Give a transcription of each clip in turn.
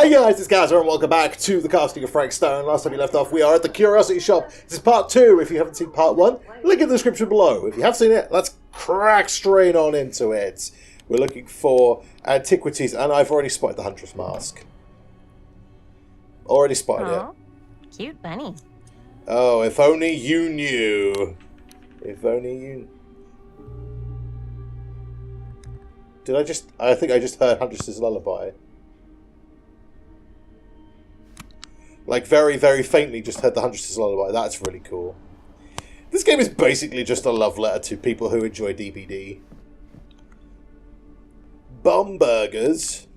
Hey guys, it's Khazaboom and welcome back to the casting of Frank Stone. Last time we left off, we are at the Curiosity Shop. This is part 2. If you haven't seen part 1, link in the description below. If you have seen it, let's crack straight on into it. We're looking for antiquities, and I've already spotted the Huntress Mask. Already spotted it. Cute bunny. Oh, if only you knew. If only you... I think I just heard Huntress's lullaby. Like, very, very faintly just heard the Huntress's lullaby. That's really cool. This game is basically just a love letter to people who enjoy DBD. Bomb burgers.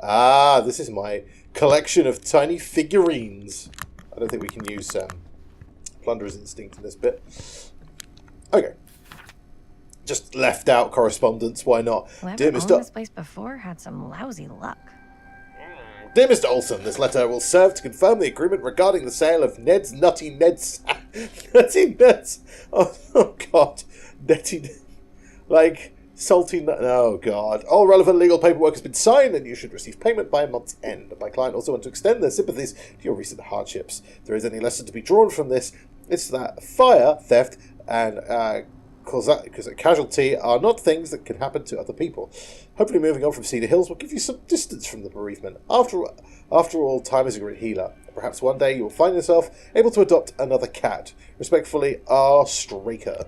Ah, this is my collection of tiny figurines. I don't think we can use Plunderer's Instinct in this bit. Okay. Just left out correspondence, why not? Whoever owned this place before had some lousy luck. Dear Mr. Olson, this letter will serve to confirm the agreement regarding the sale of Ned's Nutty Ned's... Nutty Ned's... Oh God. Nutty... Like, salty nut... Oh, God. All relevant legal paperwork has been signed, and you should receive payment by a month's end. My client also want to extend their sympathies to your recent hardships. If there is any lesson to be drawn from this, it's that fire, theft, and casualty are not things that can happen to other people. Hopefully moving on from Cedar Hills will give you some distance from the bereavement. After all, time is a great healer. Perhaps one day you will find yourself able to adopt another cat. Respectfully, R. Straker.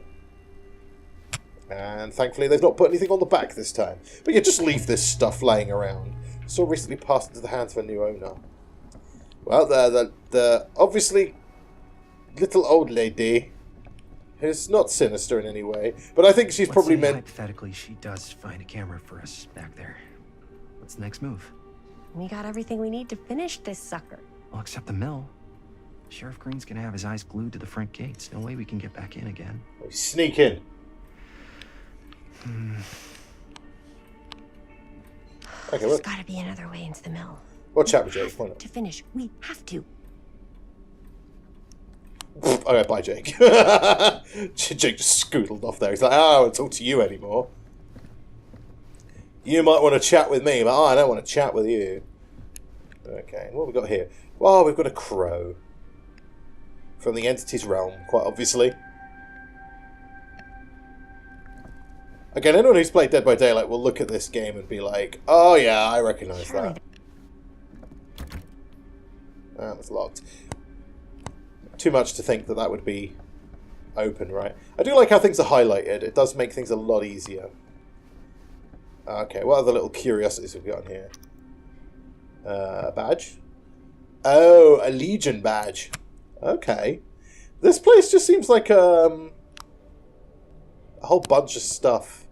And thankfully they've not put anything on the back this time. But yeah, just leave this stuff laying around. Still recently passed into the hands of a new owner. Well, the obviously little old lady... It's not sinister in any way, but I think she's probably meant... Hypothetically, she does find a camera for us back there. What's the next move? We got everything we need to finish this sucker. Well, except the mill. Sheriff Green's gonna have his eyes glued to the front gates. No way we can get back in again. We sneak in. Okay, There's gotta be another way into the mill. Watch out, Jake. Why not? To finish, we have to. Alright, bye, Jake. Jake just scootled off there. He's like, oh, I don't talk to you anymore. You might want to chat with me, but I don't want to chat with you. Okay, what have we got here? Well, we've got a crow. From the entity's realm, quite obviously. Again, anyone who's played Dead by Daylight will look at this game and be like, oh yeah, I recognise that. Ah, it's locked. Too much to think that would be open, right? I do like how things are highlighted. It does make things a lot easier. Okay, what other little curiosities have we got in here? A badge? Oh, a Legion badge. Okay. This place just seems like a whole bunch of stuff.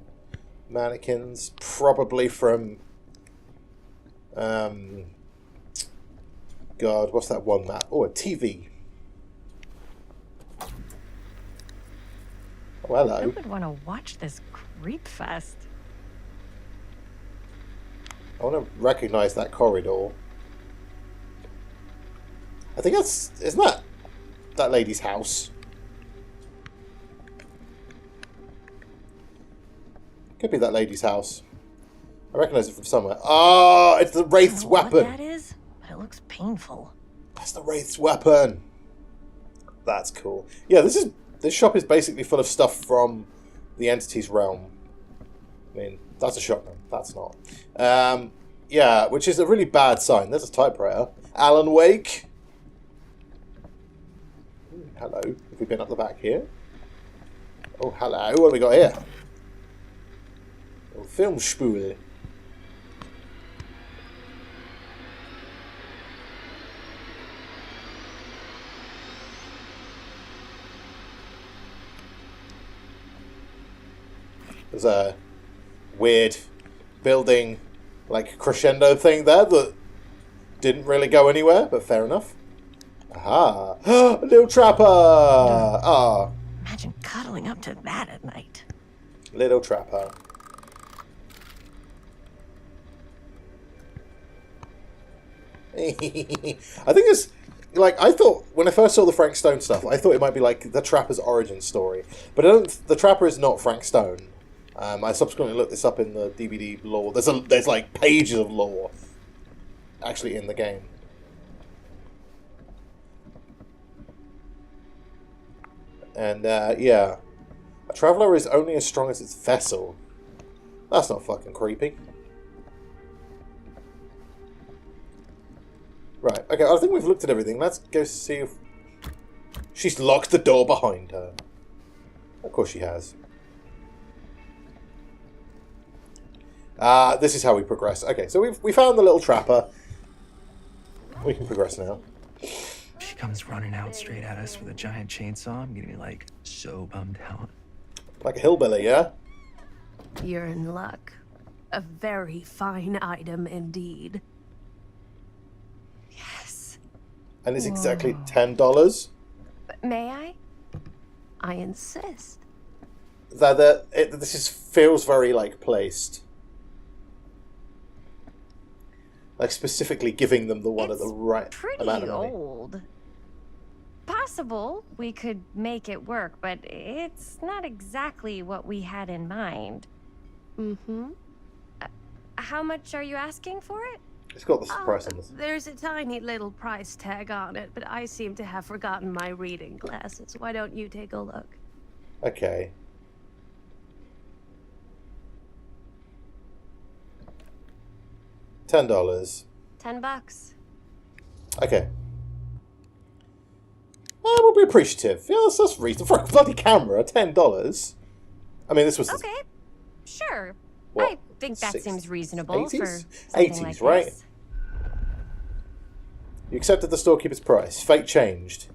Mannequins, probably from... God, what's that one map? Oh, a TV. Oh, hello. Who would want to watch this creep fest? I want to recognise that corridor. I think that's... Isn't that lady's house? Could be that lady's house. I recognise it from somewhere. Oh, it's the Wraith's weapon. What that is, but it looks painful. That's the Wraith's weapon. That's cool. Yeah, this shop is basically full of stuff from the entity's realm. I mean, that's a shotgun. That's not. Yeah, which is a really bad sign. There's a typewriter. Alan Wake. Ooh, hello. Have we been up the back here? Oh, hello. What have we got here? Oh, film spool. There's a weird building, like, crescendo thing there that didn't really go anywhere, but fair enough. Aha! A little trapper! Ah. Imagine cuddling up to that at night. Little trapper. I think it's... Like, I thought, when I first saw the Frank Stone stuff, I thought it might be like the Trapper's origin story. But the Trapper is not Frank Stone. I subsequently looked this up in the DVD lore. There's like pages of lore. actually in the game. And, yeah. A traveller is only as strong as its vessel. That's not fucking creepy. Right, okay, I think we've looked at everything. Let's go see if... She's locked the door behind her. Of course she has. This is how we progress. Okay, so we found the little trapper. We can progress now. She comes running out straight at us with a giant chainsaw. I'm gonna be like so bummed out. Like a hillbilly, yeah? You're in luck. A very fine item indeed. Yes. And it's exactly $10. May I? I insist. This feels very, like, placed. Like, specifically giving them the one at the right Pretty amount of money. old. Possible we could make it work, but it's not exactly what we had in mind. Mm-hmm. How much are you asking for it? It's got the price on this. There's a tiny little price tag on it, but I seem to have forgotten my reading glasses. Why don't you take a look? Okay. $10. $10. Okay. We'll be appreciative. Yeah, that's reasonable. For a bloody camera, $10. I mean, this was... Okay. Sure. What, I think that seems reasonable 80s? for something 80s, like right? this. You accepted the storekeeper's price. Fate changed.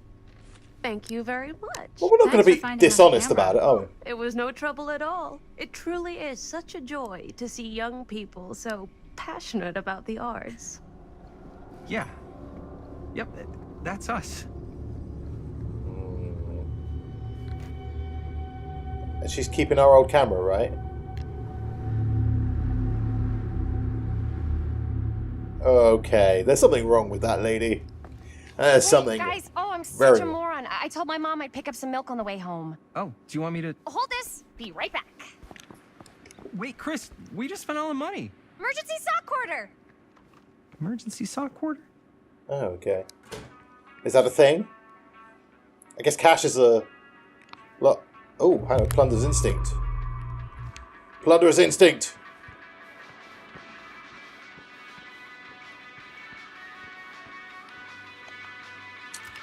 Thank you very much. Well, we're not going to Thanks for be finding us a dishonest camera. about it, are we? It was no trouble at all. It truly is such a joy to see young people so passionate about the arts. Yeah. Yep, that's us. And she's keeping our old camera, right? Okay, there's something wrong with that lady. There's something... Guys, I'm very such a moron. I told my mom I'd pick up some milk on the way home. Oh, do you want me to... Hold this. Be right back. Wait, Chris, we just spent all the money. Emergency sock order. Emergency sock quarter? Oh, okay. Is that a thing? I guess cash is a... lot. Oh, hang on. Plunder's instinct. Plunder's instinct!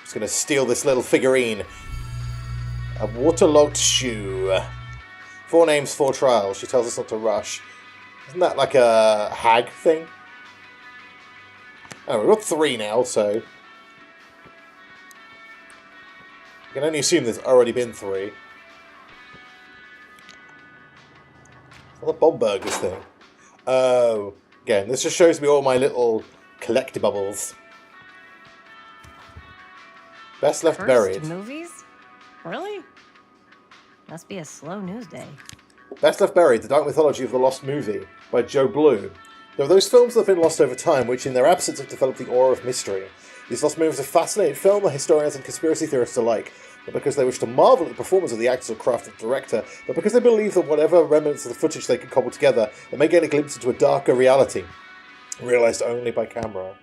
Just gonna steal this little figurine. A waterlogged shoe. 4 names, 4 trials. She tells us not to rush. Isn't that like a hag thing? Oh, we've got 3 now, so... You can only assume there's already been 3. The bomb burgers thing. Oh, again, this just shows me all my little collectibles. Best left First buried. movies? Really? Must be a slow news day. Best Left Buried, The Dark Mythology of the Lost Movie, by Joe Blue. There are those films that have been lost over time, which in their absence have developed the aura of mystery. These lost movies are fascinating film that historians and conspiracy theorists alike, not because they wish to marvel at the performance of the actors or craft of the director, but because they believe that whatever remnants of the footage they can cobble together, they may gain a glimpse into a darker reality, realised only by camera.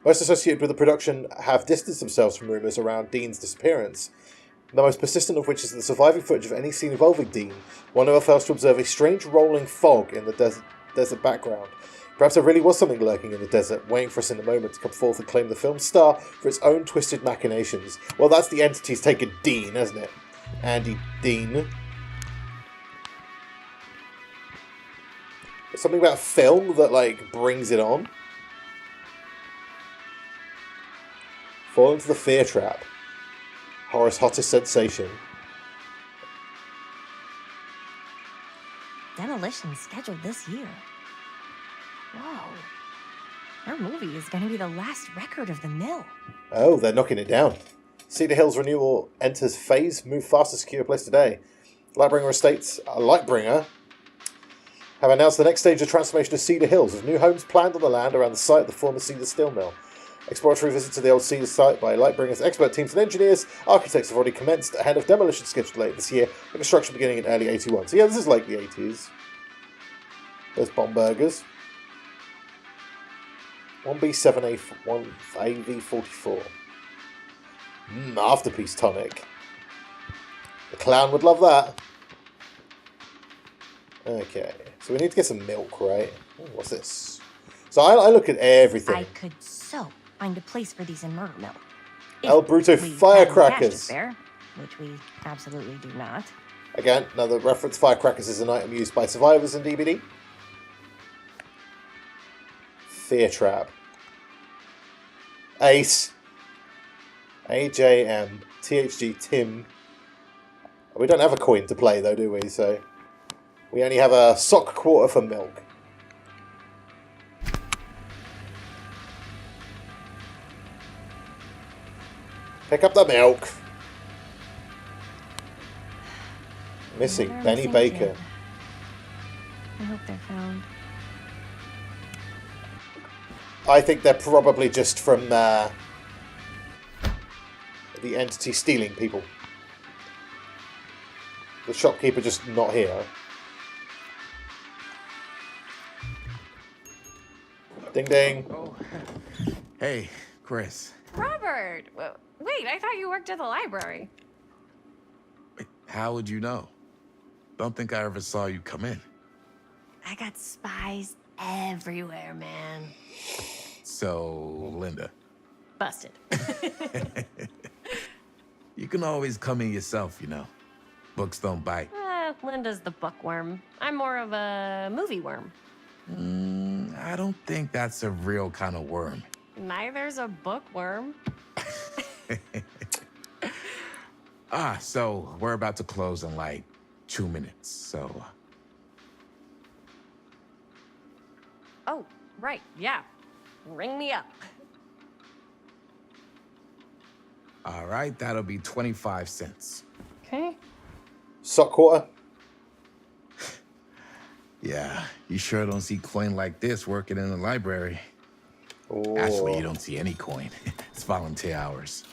Most associated with the production have distanced themselves from rumours around Dean's disappearance. The most persistent of which is the surviving footage of any scene involving Dean. One never fails to observe a strange rolling fog in the desert background. Perhaps there really was something lurking in the desert, waiting for us in a moment to come forth and claim the film's star for its own twisted machinations. Well, that's the entity's taken Dean, hasn't it? Andy Dean. There's something about film that, like, brings it on. Fall into the fear trap. Horror's hottest sensation. Demolition scheduled this year. Whoa. Our movie is going to be the last record of the mill. Oh, they're knocking it down. Cedar Hills Renewal enters phase, move fast to secure place today. Lightbringer Estates, Lightbringer, have announced the next stage of transformation of Cedar Hills, with new homes planned on the land around the site of the former Cedar Steel Mill. Exploratory visits to the old Cedar site by Lightbringer's expert teams and engineers, architects have already commenced ahead of demolition scheduled late this year, with construction beginning in early 81. So yeah, this is like the 80s. There's bomb burgers. 1B7A, 1AV44. Afterpiece tonic. The clown would love that. Okay, so we need to get some milk, right? Ooh, what's this? So I look at everything. I could so find a place for these in Murder Mill. El Bruto If we had firecrackers. cash to spare, which we absolutely do not. Again, another reference. Firecrackers is an item used by survivors in DBD. Fear Trap. Ace. AJM. THG Tim. We don't have a coin to play though, do we? So we only have a sock quarter for milk. Pick up the milk. Missing What am I Benny thinking? Baker. I hope they're found. I think they're probably just from the entity stealing people. The shopkeeper just not here. Ding ding. Oh. Hey, Chris. Robert! Wait, I thought you worked at the library. How would you know? Don't think I ever saw you come in. I got spies everywhere, man. So, Linda, Busted. you can always come in yourself, you know. Books don't bite. Linda's the bookworm. I'm more of a movie worm. I don't think that's a real kind of worm. Neither's a bookworm. So we're about to close in like 2 minutes, so... Oh, right, yeah. Ring me up. All right, that'll be 25 cents. Okay. Sock quarter. Yeah, you sure don't see coin like this working in the library. Ooh. Actually, you don't see any coin. It's volunteer hours.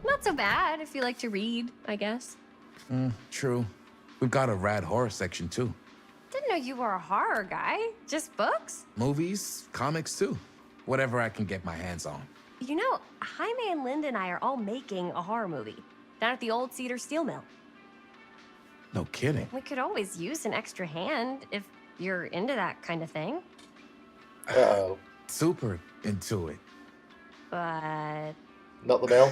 Not so bad if you like to read, I guess. True. We've got a rad horror section, too. Didn't know you were a horror guy. Just books? Movies, comics, too. Whatever I can get my hands on. You know, Jaime and Linda and I are all making a horror movie down at the old Cedar Steel Mill. No kidding. We could always use an extra hand if you're into that kind of thing. Uh-oh. Super into it. But Not the mill.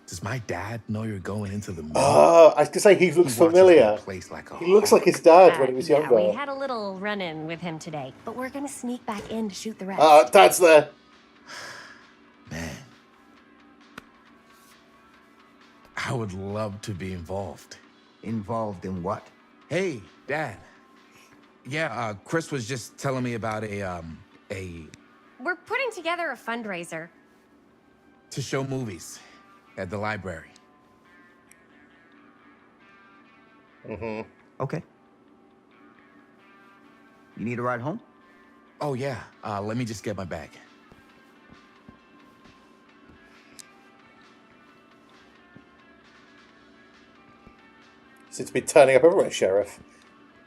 Does my dad know you're going into the mill? Oh, I was going to say he looks He watches familiar. the place like a He looks like his dad when he was yeah, younger. we had a little run-in with him today, but we're gonna sneak back in to shoot the rest. Dad's there. Man. I would love to be involved. Involved in what? Hey, Dad. Yeah, Chris was just telling me about a We're putting together a fundraiser. to show movies at the library. Mm-hmm. Okay. You need a ride home? Oh, yeah. Let me just get my bag. Seems to be turning up everywhere, Sheriff.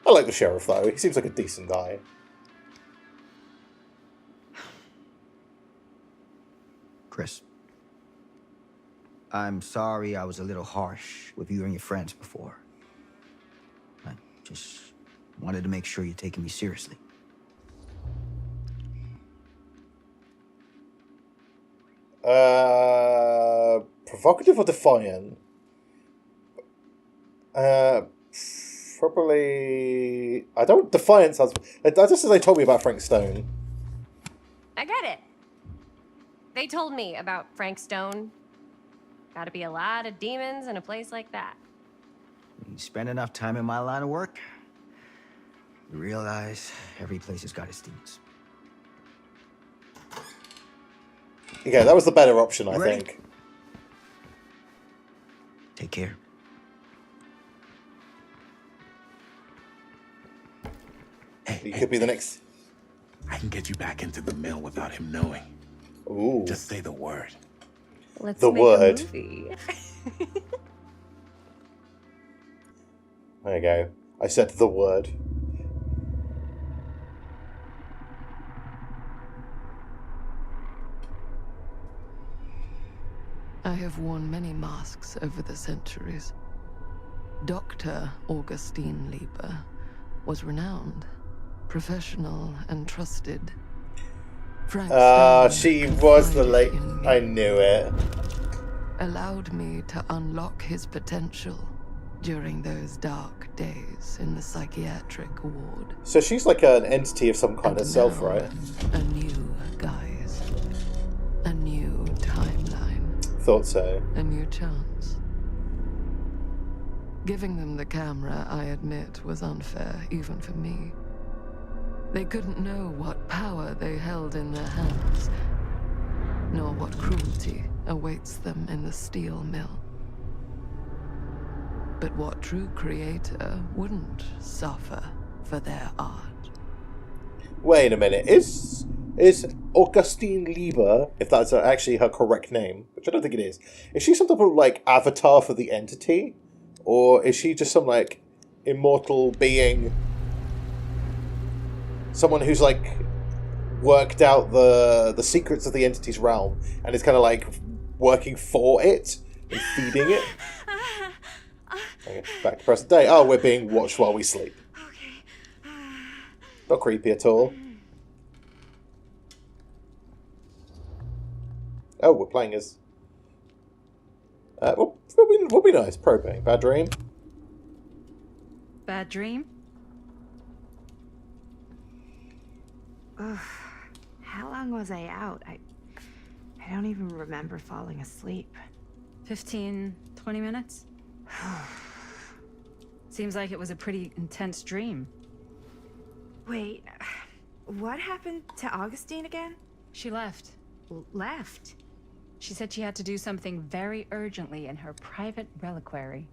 I like the Sheriff, though. He seems like a decent guy. Chris. I'm sorry I was a little harsh with you and your friends before. I just wanted to make sure you're taking me seriously. Provocative or defiant? Probably... I don't... Defiant sounds... That's just as they told me about Frank Stone. I get it. They told me about Frank Stone. Gotta be a lot of demons in a place like that. When you spend enough time in my line of work, you realize every place has got its demons. Yeah, that was the better option, I Ready? think. Take care. He could be the next... I can get you back into the mill without him knowing. Ooh. Just say the word. Let's The make word. a movie. There you go. I said the word. I have worn many masks over the centuries. Dr. Augustine Lieber was renowned, professional, and trusted. Frank Stone She was the confided late... in me, I knew it. allowed me to unlock his potential during those dark days in the psychiatric ward. So she's like an entity of some kind And of self, now, right? A new guise, a new timeline, Thought so. a new chance. Giving them the camera, I admit, was unfair, even for me. They couldn't know what power they held in their hands, nor what cruelty awaits them in the steel mill. But what true creator wouldn't suffer for their art? Wait a minute. Is Augustine Lieber, if that's actually her correct name, which I don't think it is she some type of like avatar for the entity? Or is she just some like immortal being? Someone who's like worked out the secrets of the entity's realm and is kind of like working for it and feeding it? Okay, back to present day. Oh, we're being watched while we sleep. Okay. Not creepy at all. Oh, we're playing as... We'll be nice. Propane. Bad dream? Bad dream? Ugh. How long was I out? I don't even remember falling asleep. 15, 20 minutes? Seems like it was a pretty intense dream. Wait, what happened to Augustine again? She left. Left? She said she had to do something very urgently in her private reliquary.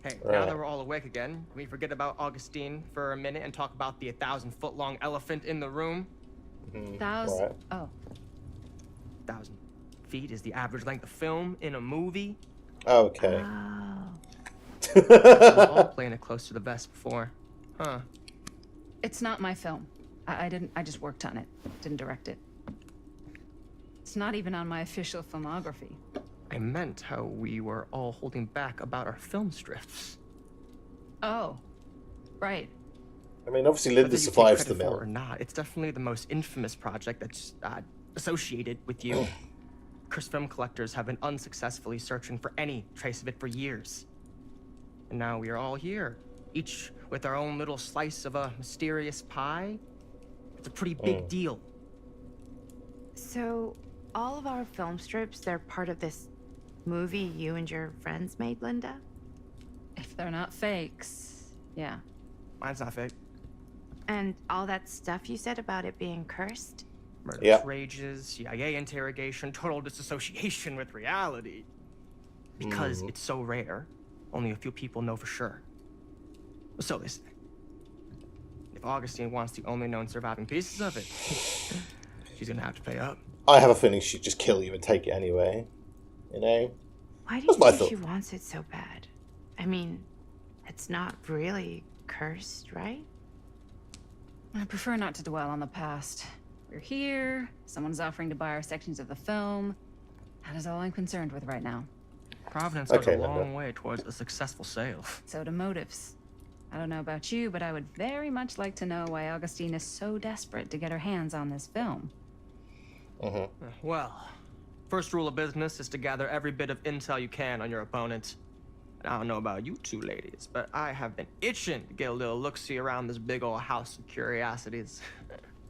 Hey, now that we're all awake again, can we forget about Augustine for a minute and talk about the 1,000-foot-long elephant in the room? Thousand? Oh. 1,000 feet is the average length of film in a movie. Okay. We're all playing it close to the vest before. Huh. It's not my film. I just worked on it. Didn't direct it. It's not even on my official filmography. I meant how we were all holding back about our film strips. Oh. Right. I mean, obviously Linda survives the mill. Or not, it's definitely the most infamous project that's associated with you. Cursed film collectors have been unsuccessfully searching for any trace of it for years. And now we are all here, each with our own little slice of a mysterious pie. It's a pretty big deal. So, all of our film strips, they're part of this movie you and your friends made, Linda? If they're not fakes, yeah. Mine's not fake. And all that stuff you said about it being cursed? Murderous rages, CIA interrogation, total disassociation with reality. Because it's so rare, only a few people know for sure. So listen, if Augustine wants the only known surviving pieces of it, she's gonna have to pay up. I have a feeling she'd just kill you and take it anyway. You know? Why do you think she wants it so bad? I mean, it's not really cursed, right? I prefer not to dwell on the past. We're here, someone's offering to buy our sections of the film. That is all I'm concerned with right now. Providence goes a long way towards a successful sale. So do motives. I don't know about you, but I would very much like to know why Augustine is so desperate to get her hands on this film. Well, first rule of business is to gather every bit of intel you can on your opponent. And I don't know about you two ladies, but I have been itching to get a little look-see around this big old house of curiosities.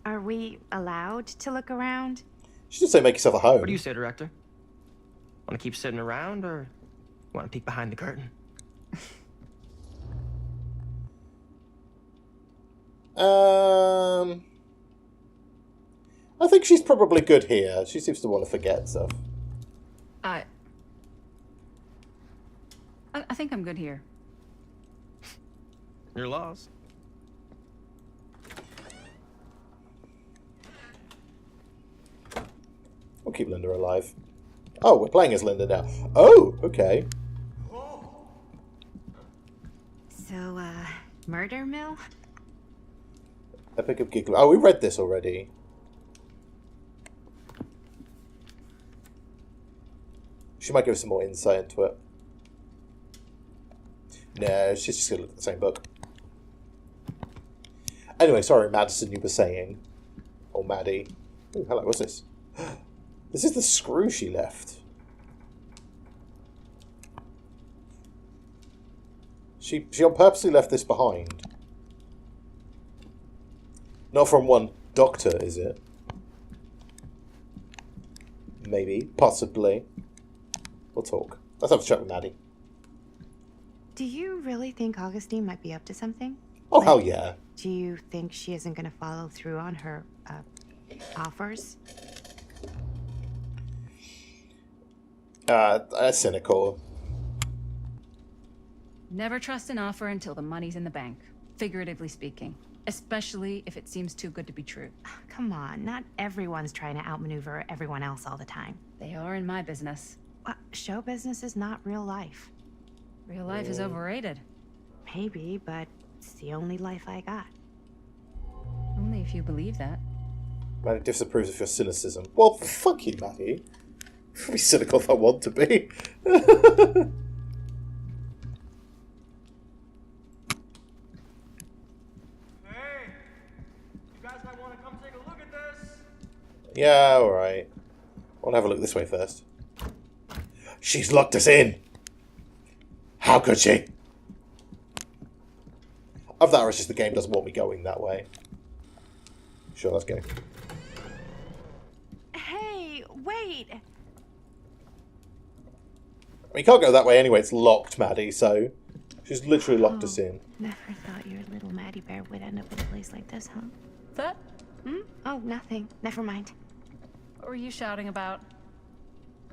Are we allowed to look around? She did say make yourself at home. What do you say, director? Want to keep sitting around, or want to peek behind the curtain? I think she's probably good here. She seems to want to forget stuff. I think I'm good here. You're lost. We'll keep Linda alive. Oh, we're playing as Linda now. Oh, okay. So, murder mill? Epic of Giggler. Oh, we read this already. She might give us some more insight into it. No, she's just going to look at the same book. Anyway, sorry, Madison, you were saying. Or Maddie. Ooh, hello, what's this? This is the screw she left. She on purposely left this behind. Not from one doctor, is it? Maybe. Possibly. We'll talk. Let's have a chat with Maddie. Do you really think Augustine might be up to something? Oh, hell yeah. Do you think she isn't going to follow through on her offers? Cynical. Never trust an offer until the money's in the bank, figuratively speaking. Especially if it seems too good to be true. Come on, not everyone's trying to outmaneuver everyone else all the time. They are in my business. Show business is not real life. Real life is overrated. Maybe, but it's the only life I got. Only if you believe that. Maddie disapproves of your cynicism. Well, fuck you, Maddie. Be cynical if I want to be. Yeah, alright. I want to have a look this way first. She's locked us in! How could she? Of that, or it's just the game doesn't want me going that way. Sure, let's go. Hey, wait! I mean, you can't go that way anyway, it's locked, Maddie, so... She's literally locked us in. Never thought your little Maddie Bear would end up in a place like this, huh? That? Oh, nothing. Never mind. What were you shouting about?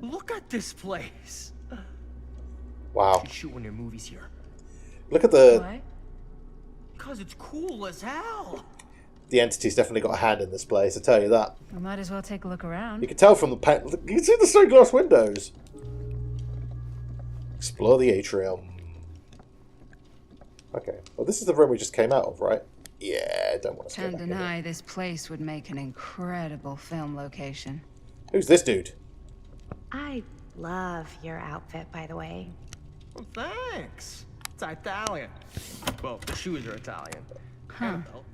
Look at this place. Wow. You shoot one of your movies here. Look at the... Why? Because it's cool as hell. The entity's definitely got a hand in this place, I tell you that. We might as well take a look around. You can tell from the... You can see the stained glass windows. Explore the atrium. Okay. Well, this is the room we just came out of, right? Yeah, don't want to Can't deny this place would make an incredible film location. Who's this dude? I love your outfit, by the way. Well, thanks. It's Italian. Well, the shoes are Italian. And a belt.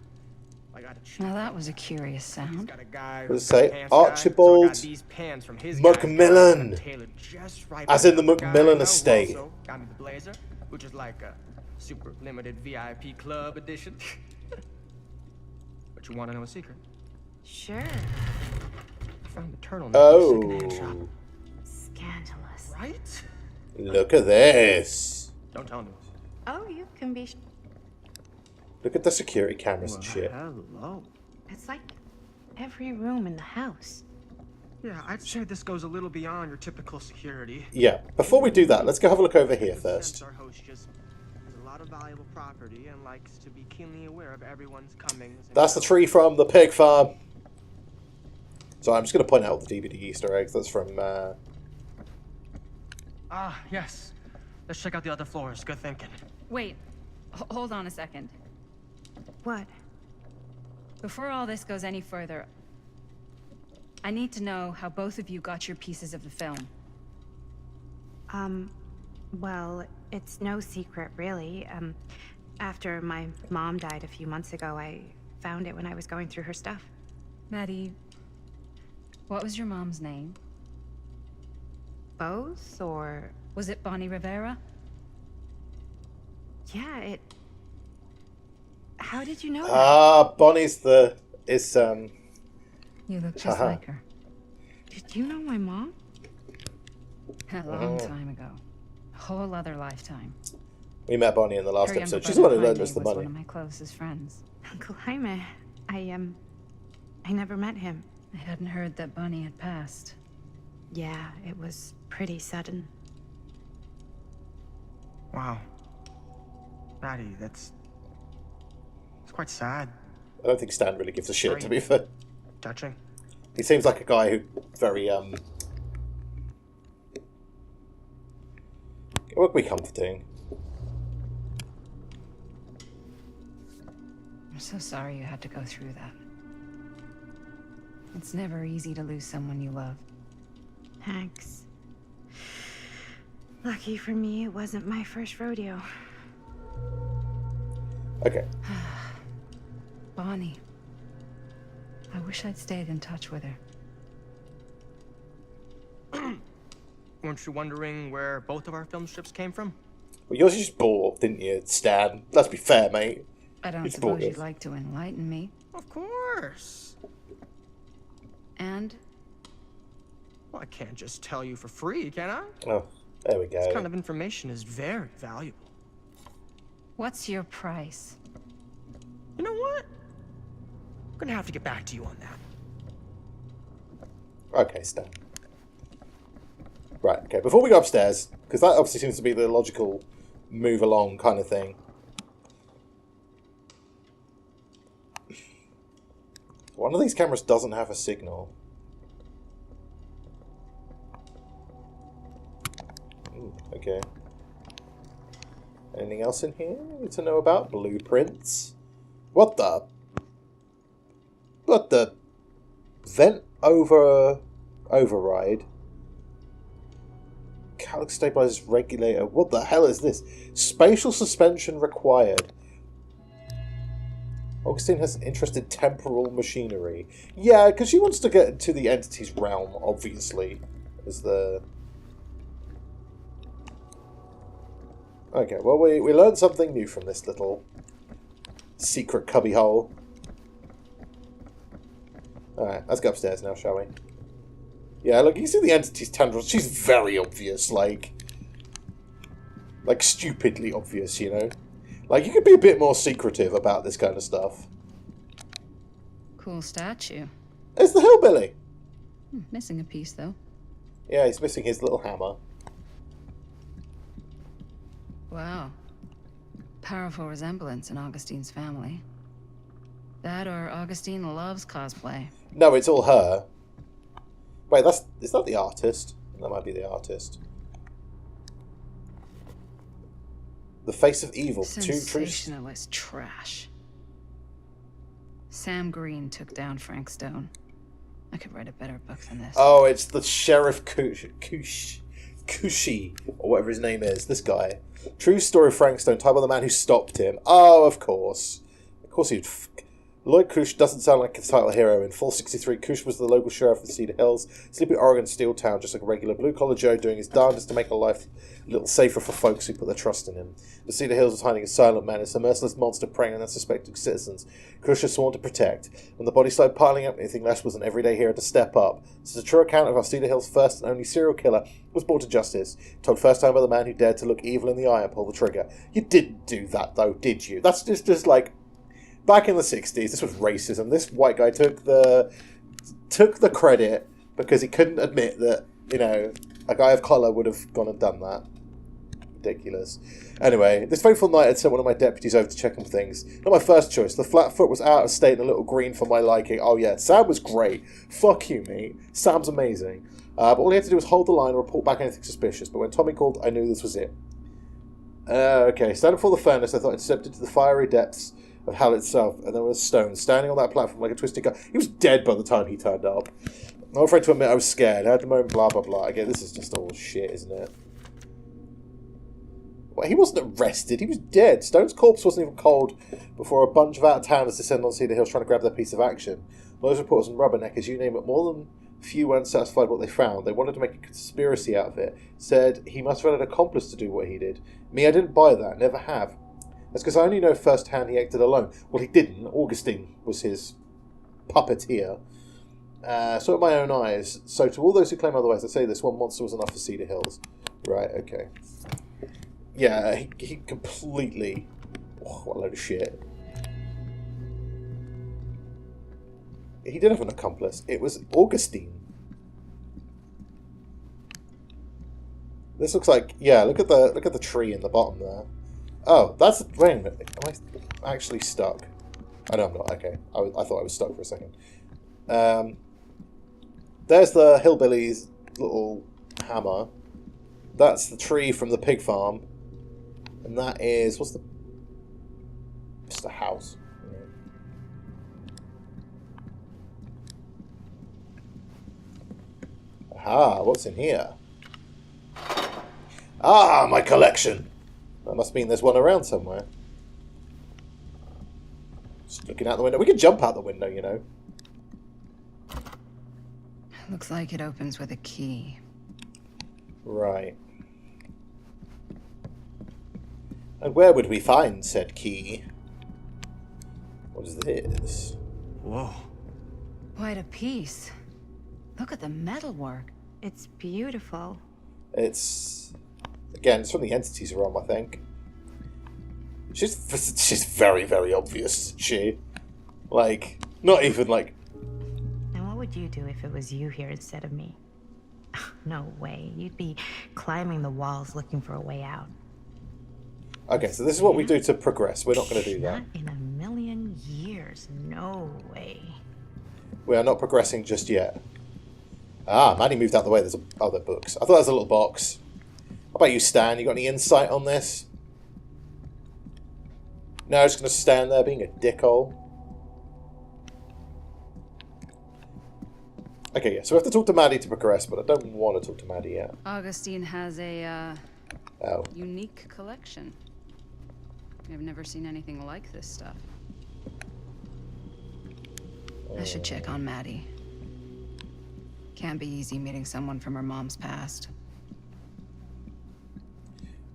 I got a Now that was a curious sound. got a guy. What does it say? pants guy, Archibald so I got these pants from his guy, Macmillan. tailored just right As by in the another guy Macmillan I know who estate. also got me the blazer, which is like a super limited VIP club edition. But you want to know a secret? Sure. I found the turtleneck in a secondhand shop. Oh. Scandalous. Right? Look at this. Don't tell me. Oh, you can be... Look at the security cameras and shit. Hello. It's like every room in the house. Yeah, I'd say this goes a little beyond your typical security. Yeah. Before we do that, let's go have a look over here first. Our host just has a lot of valuable property and likes to be keenly aware of everyone's comings. That's the tree from the pig farm. So I'm just going to point out the DVD Easter eggs. That's from... Ah, yes. Let's check out the other floors. Good thinking. Wait, hold on a second. What? Before all this goes any further, I need to know how both of you got your pieces of the film. Well, it's no secret, really. After my mom died a few months ago, I found it when I was going through her stuff. Maddie, what was your mom's name? Both, or... Was it Bonnie Rivera? Yeah, it... How did you know that? Ah, Bonnie's the... is, You look just like her. Did you know my mom? A long time ago. A whole other lifetime. We met Bonnie in the last Her younger episode. She's the one who brother lent Jaime us the was money. one of my closest friends. Uncle Jaime. I never met him. I hadn't heard that Bonnie had passed. Yeah, it was pretty sudden. Wow. Maddie, that's... It's quite sad. I don't think Stan really gives a shit, Sorry. to be fair. Touching. He seems like a guy who very, It would be comforting. I'm so sorry you had to go through that. It's never easy to lose someone you love. Thanks. Lucky for me, it wasn't my first rodeo. Okay. Bonnie. I wish I'd stayed in touch with her. Weren't you wondering where both of our film strips came from? Well, yours you just bought, didn't you, Stan? Let's be fair, mate. I don't You just bought suppose you'd this. like to enlighten me. Of course. And Well, I can't just tell you for free, can I? Oh, there we go. This kind of information is very valuable. what's your price? You know what? I'm gonna have to get back to you on that. Okay, Stan. Right, okay, before we go upstairs, because that obviously seems to be the logical move along kind of thing. One of these cameras doesn't have a signal. Okay. Anything else in here to know about? Blueprints? What the? What the? Vent override? Calix stabilizers regulator. What the hell is this? Spatial suspension required. Augustine has an interest in temporal machinery. Yeah, because she wants to get into the entity's realm, obviously. Is the... Okay, well, we learned something new from this little secret cubbyhole. Alright, let's go upstairs now, shall we? Yeah, look, you can see the entity's tendrils. She's very obvious, like stupidly obvious, you know? Like, you could be a bit more secretive about this kind of stuff. Cool statue. It's the hillbilly! Missing a piece, though. Yeah, he's missing his little hammer. Wow. Powerful resemblance in Augustine's family. That or Augustine loves cosplay. No, it's all her. Wait, is that the artist? That might be the artist. The face of evil. Sensationalist trash. Sam Green took down Frank Stone. I could write a better book than this. Oh, it's the Sheriff Cushy, or whatever his name is. This guy. True story of Frank Stone, told by the man who stopped him. Oh, of course. Of course he'd... Lloyd Kush doesn't sound like a title hero. In Fall 63, Kush was the local sheriff of Cedar Hills, sleepy Oregon steel town, just like a regular blue-collar Joe doing his darndest to make a life a little safer for folks who put their trust in him. But Cedar Hills was hiding a silent man, a merciless monster preying on unsuspecting citizens. Kush was sworn to protect. When the bodies started piling up, anything less was an everyday hero to step up. This is a true account of how Cedar Hills' first and only serial killer was brought to justice, told first time by the man who dared to look evil in the eye and pull the trigger. You didn't do that, though, did you? That's just like... Back in the 60s, this was racism. This white guy took the credit because he couldn't admit that, you know, a guy of colour would have gone and done that. Ridiculous. Anyway, this fateful night I'd sent one of my deputies over to check on things. Not my first choice. The Flatfoot was out of state and a little green for my liking. Oh yeah, Sam was great. Fuck you, mate. Sam's amazing. But all he had to do was hold the line and report back anything suspicious. But when Tommy called, I knew this was it. Okay, standing before the furnace, I thought I'd stepped into the fiery depths of hell itself, and there was Stone standing on that platform like a twisted guy. He was dead by the time he turned up. I'm not afraid to admit I was scared. I had the moment, blah, blah, blah. Again, this is just all shit, isn't it? Well, he wasn't arrested. He was dead. Stone's corpse wasn't even cold before a bunch of out-of-towners descended on Cedar Hills trying to grab their piece of action. Those reporters and rubberneckers, you name it, more than few weren't satisfied with what they found. They wanted to make a conspiracy out of it. Said he must have had an accomplice to do what he did. Me, I didn't buy that. Never have. That's because I only know firsthand he acted alone. Well, he didn't. Augustine was his puppeteer. Saw it with my own eyes. So to all those who claim otherwise, I say this one monster was enough for Cedar Hills. Right, okay. Yeah, he completely... Oh, what a load of shit. He did have an accomplice. It was Augustine. This looks like... Yeah, look at the tree in the bottom there. Oh, that's... Wait a minute. Am I actually stuck? I know I'm not. Okay. I thought I was stuck for a second. There's the hillbilly's little hammer. That's the tree from the pig farm. And that is... What's the... It's the house. Aha, what's in here? Ah, my collection! That must mean there's one around somewhere. Just looking out the window. We could jump out the window, you know. Looks like it opens with a key. Right. And where would we find said key? What is this? Whoa. Quite a piece. Look at the metalwork. It's beautiful. It's... Again, it's from the Entities realm, I think. She's very, very obvious, she. Like, not even like... And what would you do if it was you here instead of me? No way. You'd be climbing the walls looking for a way out. Okay, so this is what we do to progress. We're not going to do that. Not in a million years. No way. We are not progressing just yet. Ah, Maddie moved out the way. There's other books. I thought there was a little box. How about you, Stan? You got any insight on this? No, just going to stand there being a dickhole. Okay, yeah, so we have to talk to Maddie to progress, but I don't want to talk to Maddie yet. Augustine has a, Oh. unique collection. I've never seen anything like this stuff. I should check on Maddie. Can't be easy meeting someone from her mom's past.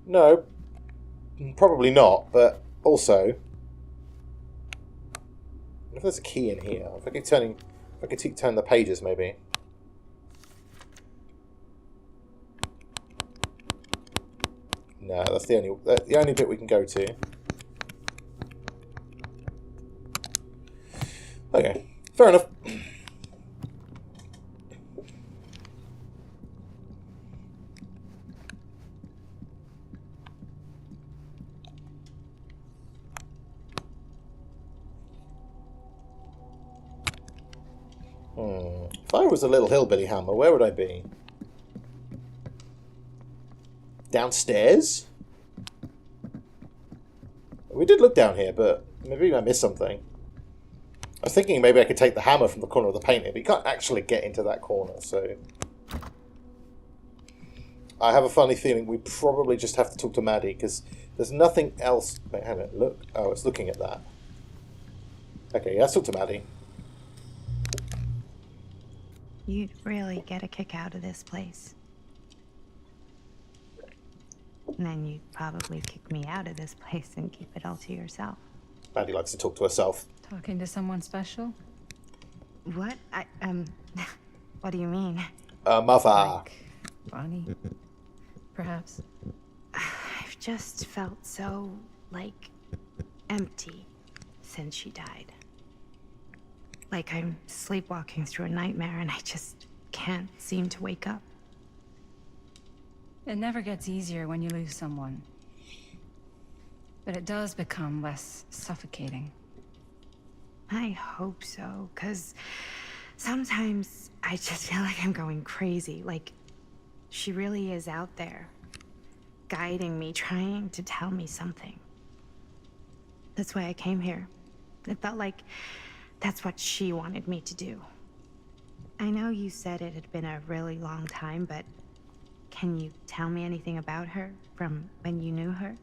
No, probably not, but also... If there's a key in here, if I could turn the pages, maybe. No, that's the only bit we can go to. Okay, fair enough. If I was a little hillbilly hammer, where would I be? Downstairs? We did look down here, but maybe I missed something. I was thinking maybe I could take the hammer from the corner of the painting, but you can't actually get into that corner, so... I have a funny feeling we probably just have to talk to Maddie, because there's nothing else... Wait, hang on, look. Oh, it's looking at that. Okay, yeah, let's talk to Maddie. You'd really get a kick out of this place. And then you'd probably kick me out of this place and keep it all to yourself. Maddie likes to talk to herself. Talking to someone special? What? What do you mean? Mother. Like Bonnie, perhaps? I've just felt so, like, empty since she died. Like I'm sleepwalking through a nightmare and I just can't seem to wake up. It never gets easier when you lose someone. But it does become less suffocating. I hope so, because sometimes I just feel like I'm going crazy. Like, she really is out there, guiding me, trying to tell me something. That's why I came here. It felt like that's what she wanted me to do. I know you said it had been a really long time, but can you tell me anything about her from when you knew her?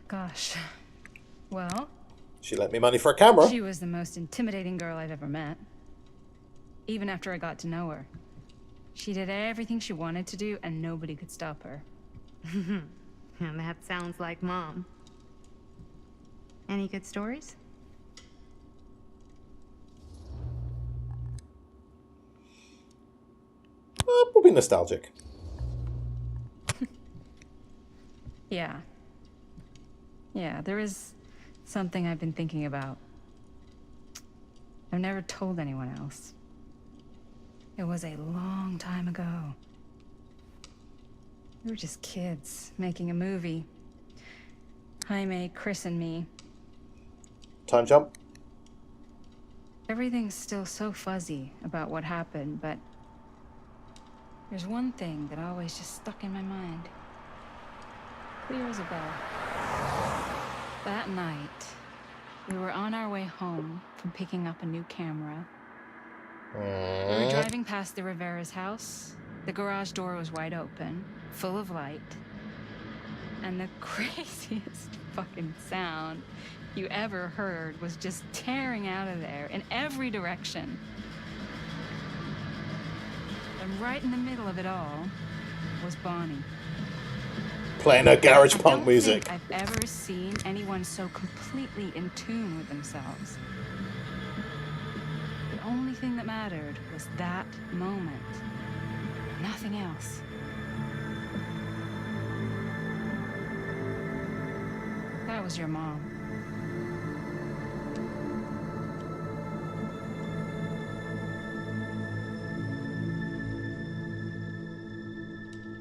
Gosh. Well, She lent me money for a camera. she was the most intimidating girl I've ever met. Even after I got to know her. She did everything she wanted to do, and nobody could stop her. And that sounds like Mom. Any good stories? We'll be nostalgic. Yeah. Yeah, there is something I've been thinking about. I've never told anyone else. It was a long time ago. We were just kids making a movie. Jaime, Chris, and me. Time jump. Everything's still so fuzzy about what happened, but there's one thing that always just stuck in my mind. Clear as a bell. That night, we were on our way home from picking up a new camera. We were driving past the Rivera's house, The garage door was wide open, full of light. And the craziest fucking sound you ever heard was just tearing out of there in every direction. And right in the middle of it all was Bonnie. Playing her garage I punk don't music. think I've ever seen anyone so completely in tune with themselves. The only thing that mattered was that moment. Nothing else. That was your mom.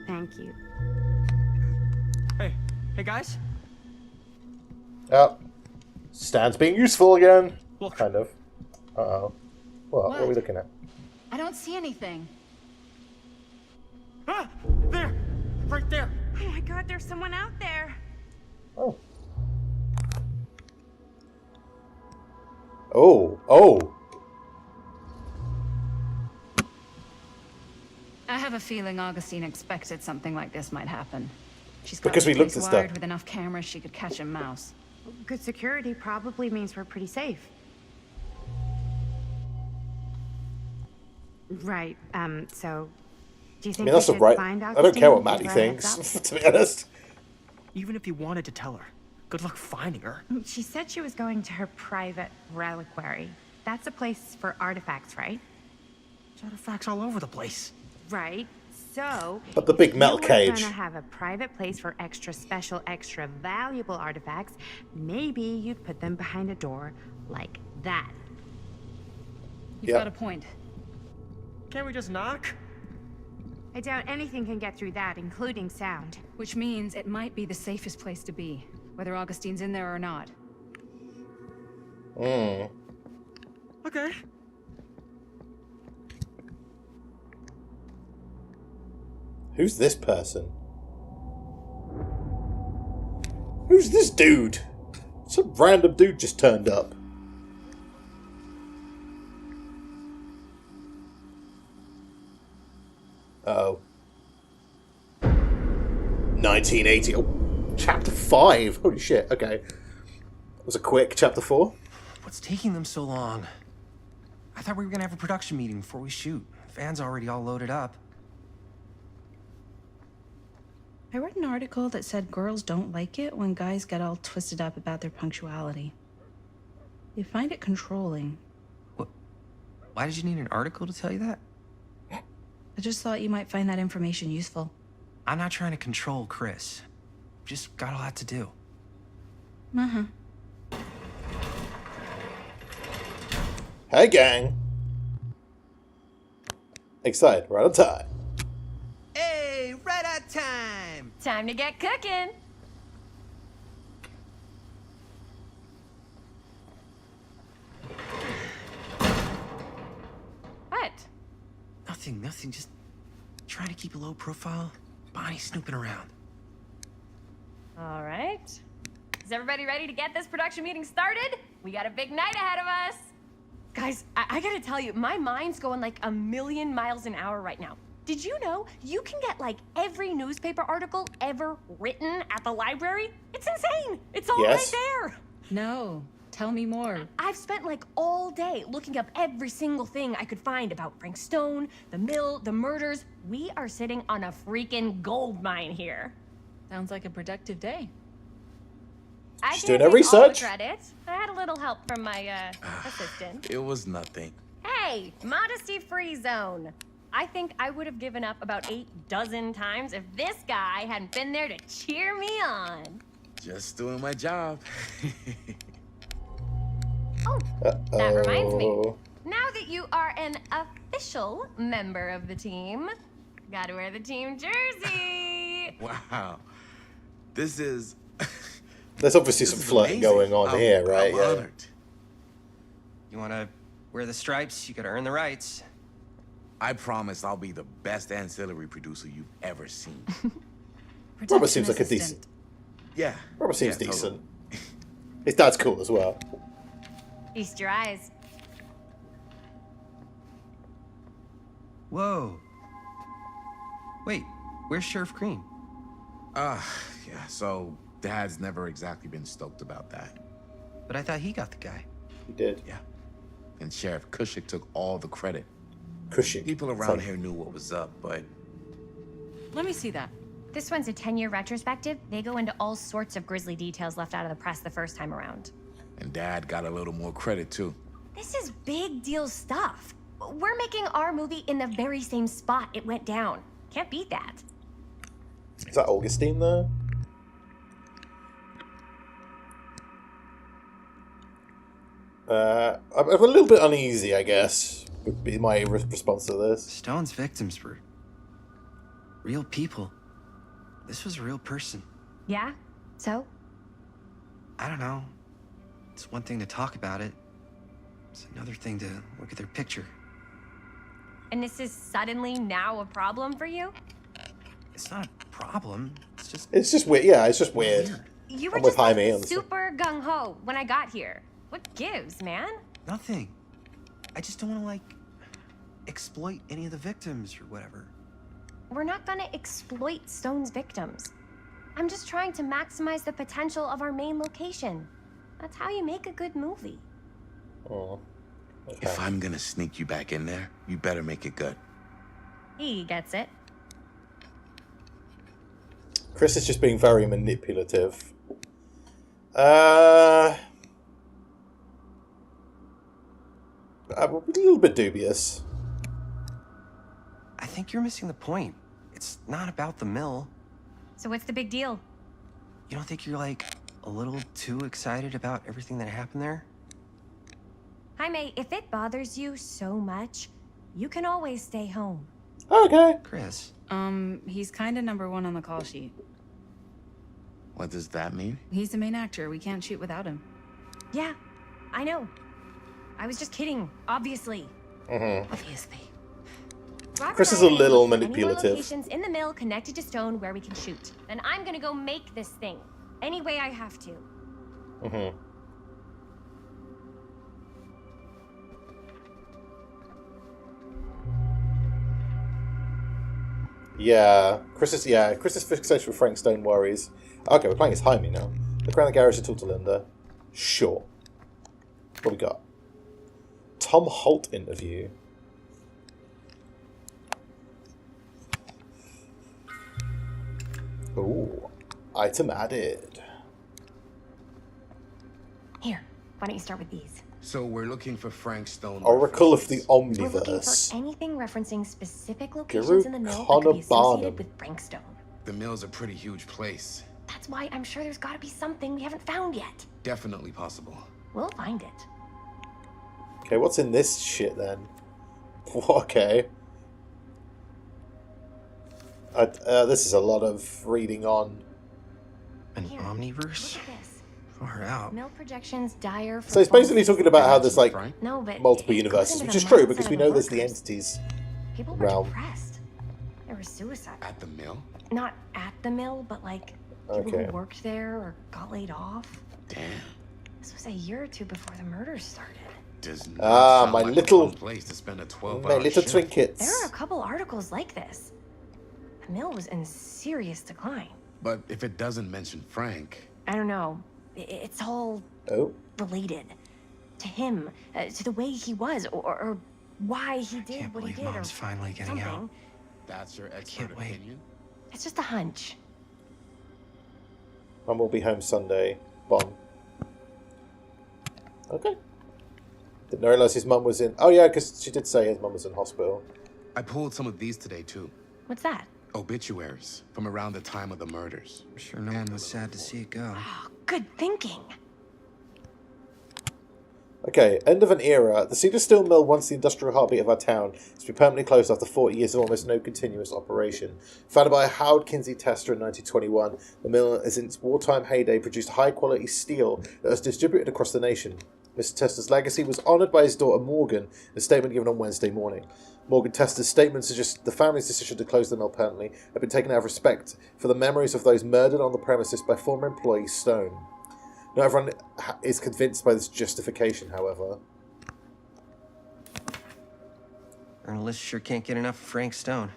Thank you. Hey guys. Oh. Stan's being useful again. Look. Kind of. Uh-oh. What are we looking at? I don't see anything. Ah! There! Right there! Oh my god, there's someone out there. Oh. Oh. I have a feeling Augustine expected something like this might happen. She's got Because the we looked place at wired stuff. with enough cameras she could catch a mouse. Good security probably means we're pretty safe. Right, so... Do you I think mean, that's we all should right. find I don't Augustine care what and Maddie give her a heads thinks, up? to be honest. Even if you wanted to tell her, good luck finding her. She said she was going to her private reliquary. That's a place for artifacts, right? There's artifacts all over the place. Right. So, But the big if metal you were cage. gonna have a private place for extra special, extra valuable artifacts, maybe you'd put them behind a door like that. You've Yeah. got a point. Can't we just knock? I doubt anything can get through that, including sound. Which means it might be the safest place to be, whether Augustine's in there or not. Mm. Okay. Who's this person? Who's this dude? Some random dude just turned up. Uh-oh. 1980. Oh, chapter 5. Holy shit. Okay. That was a quick chapter 4. What's taking them so long? I thought we were gonna have a production meeting before we shoot. Van's already all loaded up. I read an article that said girls don't like it when guys get all twisted up about their punctuality. They find it controlling. What? Why did you need an article to tell you that? I just thought you might find that information useful. I'm not trying to control Chris. Just got a lot to do. Uh-huh. Hey, gang. Excited. Right on time. Hey, right on time! Time to get cooking. What? Nothing. Just trying to keep a low profile. Bonnie snooping around. All right. Is everybody ready to get this production meeting started? We got a big night ahead of us. Guys, I gotta tell you, my mind's going like a million miles an hour right now. Did you know you can get like every newspaper article ever written at the library? It's insane. It's all Yes. right there. No, tell me more. I've spent like all day looking up every single thing I could find about Frank Stone, the mill, the murders. We are sitting on a freaking gold mine here. Sounds like a productive day. I She's can't doing her take all the research. credit. I had a little help from my assistant. It was nothing. Hey, modesty-free zone. I think I would have given up about 8 dozen times if this guy hadn't been there to cheer me on. Just doing my job. Oh, that reminds me. Uh-oh. Now that you are an official member of the team, gotta wear the team jersey. Wow. This is... There's obviously this some is flirting amazing. going on here, right? I'm Yeah. honored. You wanna wear the stripes, you gotta earn the rights. I promise I'll be the best ancillary producer you've ever seen. Robert seems like a decent. Yeah. Robert seems yeah, decent. totally. His dad's cool as well. Feast your eyes. Whoa. Wait, where's Sheriff Green? Yeah, so Dad's never exactly been stoked about that. But I thought he got the guy. He did. Yeah. And Sheriff Cushing took all the credit. Cushing. People around here knew what was up, but... Let me see that. This one's a 10-year retrospective. They go into all sorts of grisly details left out of the press the first time around. And Dad got a little more credit, too. This is big deal stuff. We're making our movie in the very same spot it went down. Can't beat that. Is that Augustine there? I'm a little bit uneasy, I guess, would be my response to this. Stone's victims were real people. This was a real person. Yeah? So? I don't know. It's one thing to talk about it. It's another thing to look at their picture. And this is suddenly now a problem for you? It's not a problem. It's just... It's just weird. Yeah, it's just weird. You were I'm with just like, Jaime on super gung-ho when I got here. What gives, man? Nothing. I just don't want to, like, exploit any of the victims or whatever. We're not gonna exploit Stone's victims. I'm just trying to maximize the potential of our main location. That's how you make a good movie. Oh. Okay. If I'm gonna sneak you back in there, you better make it good. He gets it. Chris is just being very manipulative. I'm a little bit dubious. I think you're missing the point. It's not about the mill. So what's the big deal? You don't think you're, like, a little too excited about everything that happened there? Jaime, if it bothers you so much, you can always stay home. Okay. Chris. He's kind of number one on the call sheet. What does that mean? He's the main actor. We can't shoot without him. Yeah, I know. I was just kidding, obviously. Obviously. Robert Chris is and a I little looked at any more manipulative. locations in the mill connected to Stone where we can shoot. And I'm gonna go make this thing. Any way I have to. Yeah, Chris's fixation with Frank Stone worries. Okay, we're playing as Jaime now. Look around the garage and talk to Linda. Sure. What we got? Tom Holt interview. Ooh, item added. Here, why don't you start with these? So we're looking for Frank Stone. Oracle of the We're looking for Omniverse. anything referencing specific Guru locations in the mill that could be associated Conabanum. with Frank Stone. The mill's a pretty huge place. That's why I'm sure there's gotta be something we haven't found yet. Definitely possible. We'll find it. Okay, what's in this shit then? Okay. This is a lot of reading on. An Here, omniverse? Look at this. Far out. Mill projections dire for So it's basically talking about how there's like No, but multiple it goes universes, into which the is true mindset because of we the know there's the workers. entities People were realm. depressed. There was suicide. At the mill? Not at the mill, but like people Okay. who worked there or got laid off. Damn. This was a year or two before the murders started. Does not Ah, sound my like little- a fun place to spend a 12-hour My little shift. trinkets. There are a couple articles like this. The mill was in serious decline. But if it doesn't mention Frank, I don't know. It's all Oh, related to him, to the way he was, or why he did Can't what he believe did, Mom's or finally getting something. out. that's your expert can't wait. opinion? It's just a hunch. Mum will be home Sunday. Bon. Okay. Didn't realise his mum was in. Oh yeah, because she did say his mum was in hospital. I pulled some of these today too. What's that? Obituaries from around the time of the murders. I'm sure no one was sad to see it go. Oh, good thinking. Okay, end of an era. The Cedar Steel Mill, once the industrial heartbeat of our town, has been permanently closed after 40 years of almost no continuous operation. Founded by a Howard Kinsey tester in 1921, the mill, is in its wartime heyday, produced high-quality steel that was distributed across the nation. Mr. Tester's legacy was honoured by his daughter Morgan in a statement given on Wednesday morning. Morgan Tester's statement suggests the family's decision to close the mill permanently had been taken out of respect for the memories of those murdered on the premises by former employee Stone. Not everyone is convinced by this justification, however. Journalists sure can't get enough of Frank Stone.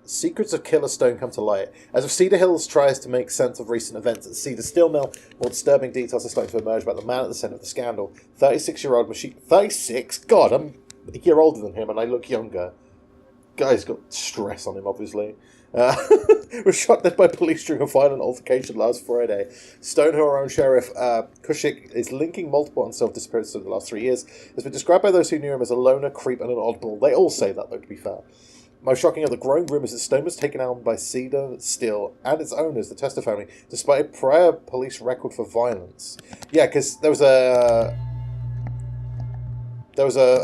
Secrets of Killer Stone come to light. As if Cedar Hills tries to make sense of recent events at Cedar Steel Mill, more disturbing details are starting to emerge about the man at the centre of the scandal. 36-year-old machine... 36? God, I'm a year older than him and I look younger. Guy's got stress on him, obviously. Was shot dead by police during a violent altercation last Friday. Stonehill own Sheriff Kushik is linking multiple unsolved disappearances over the last 3 years. Has been described by those who knew him as a loner, creep, and an oddball. They all say that, though, to be fair. Most shocking are the growing rumours that Stone was taken out by Cedar Steel and its owners, the Tester family, despite a prior police record for violence. Yeah, because there was a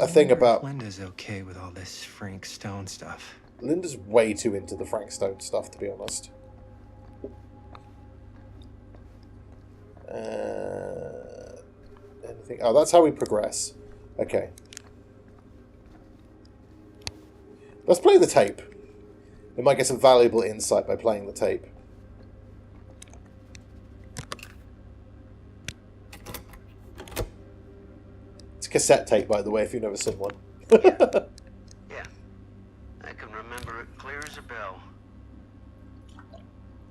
thing about... Linda's okay with all this Frank Stone stuff. Linda's way too into the Frank Stone stuff, to be honest. Anything? Oh, that's how we progress. Okay. Let's play the tape. We might get some valuable insight by playing the tape. It's a cassette tape, by the way, if you've never seen one. Yeah. I can remember it clear as a bell.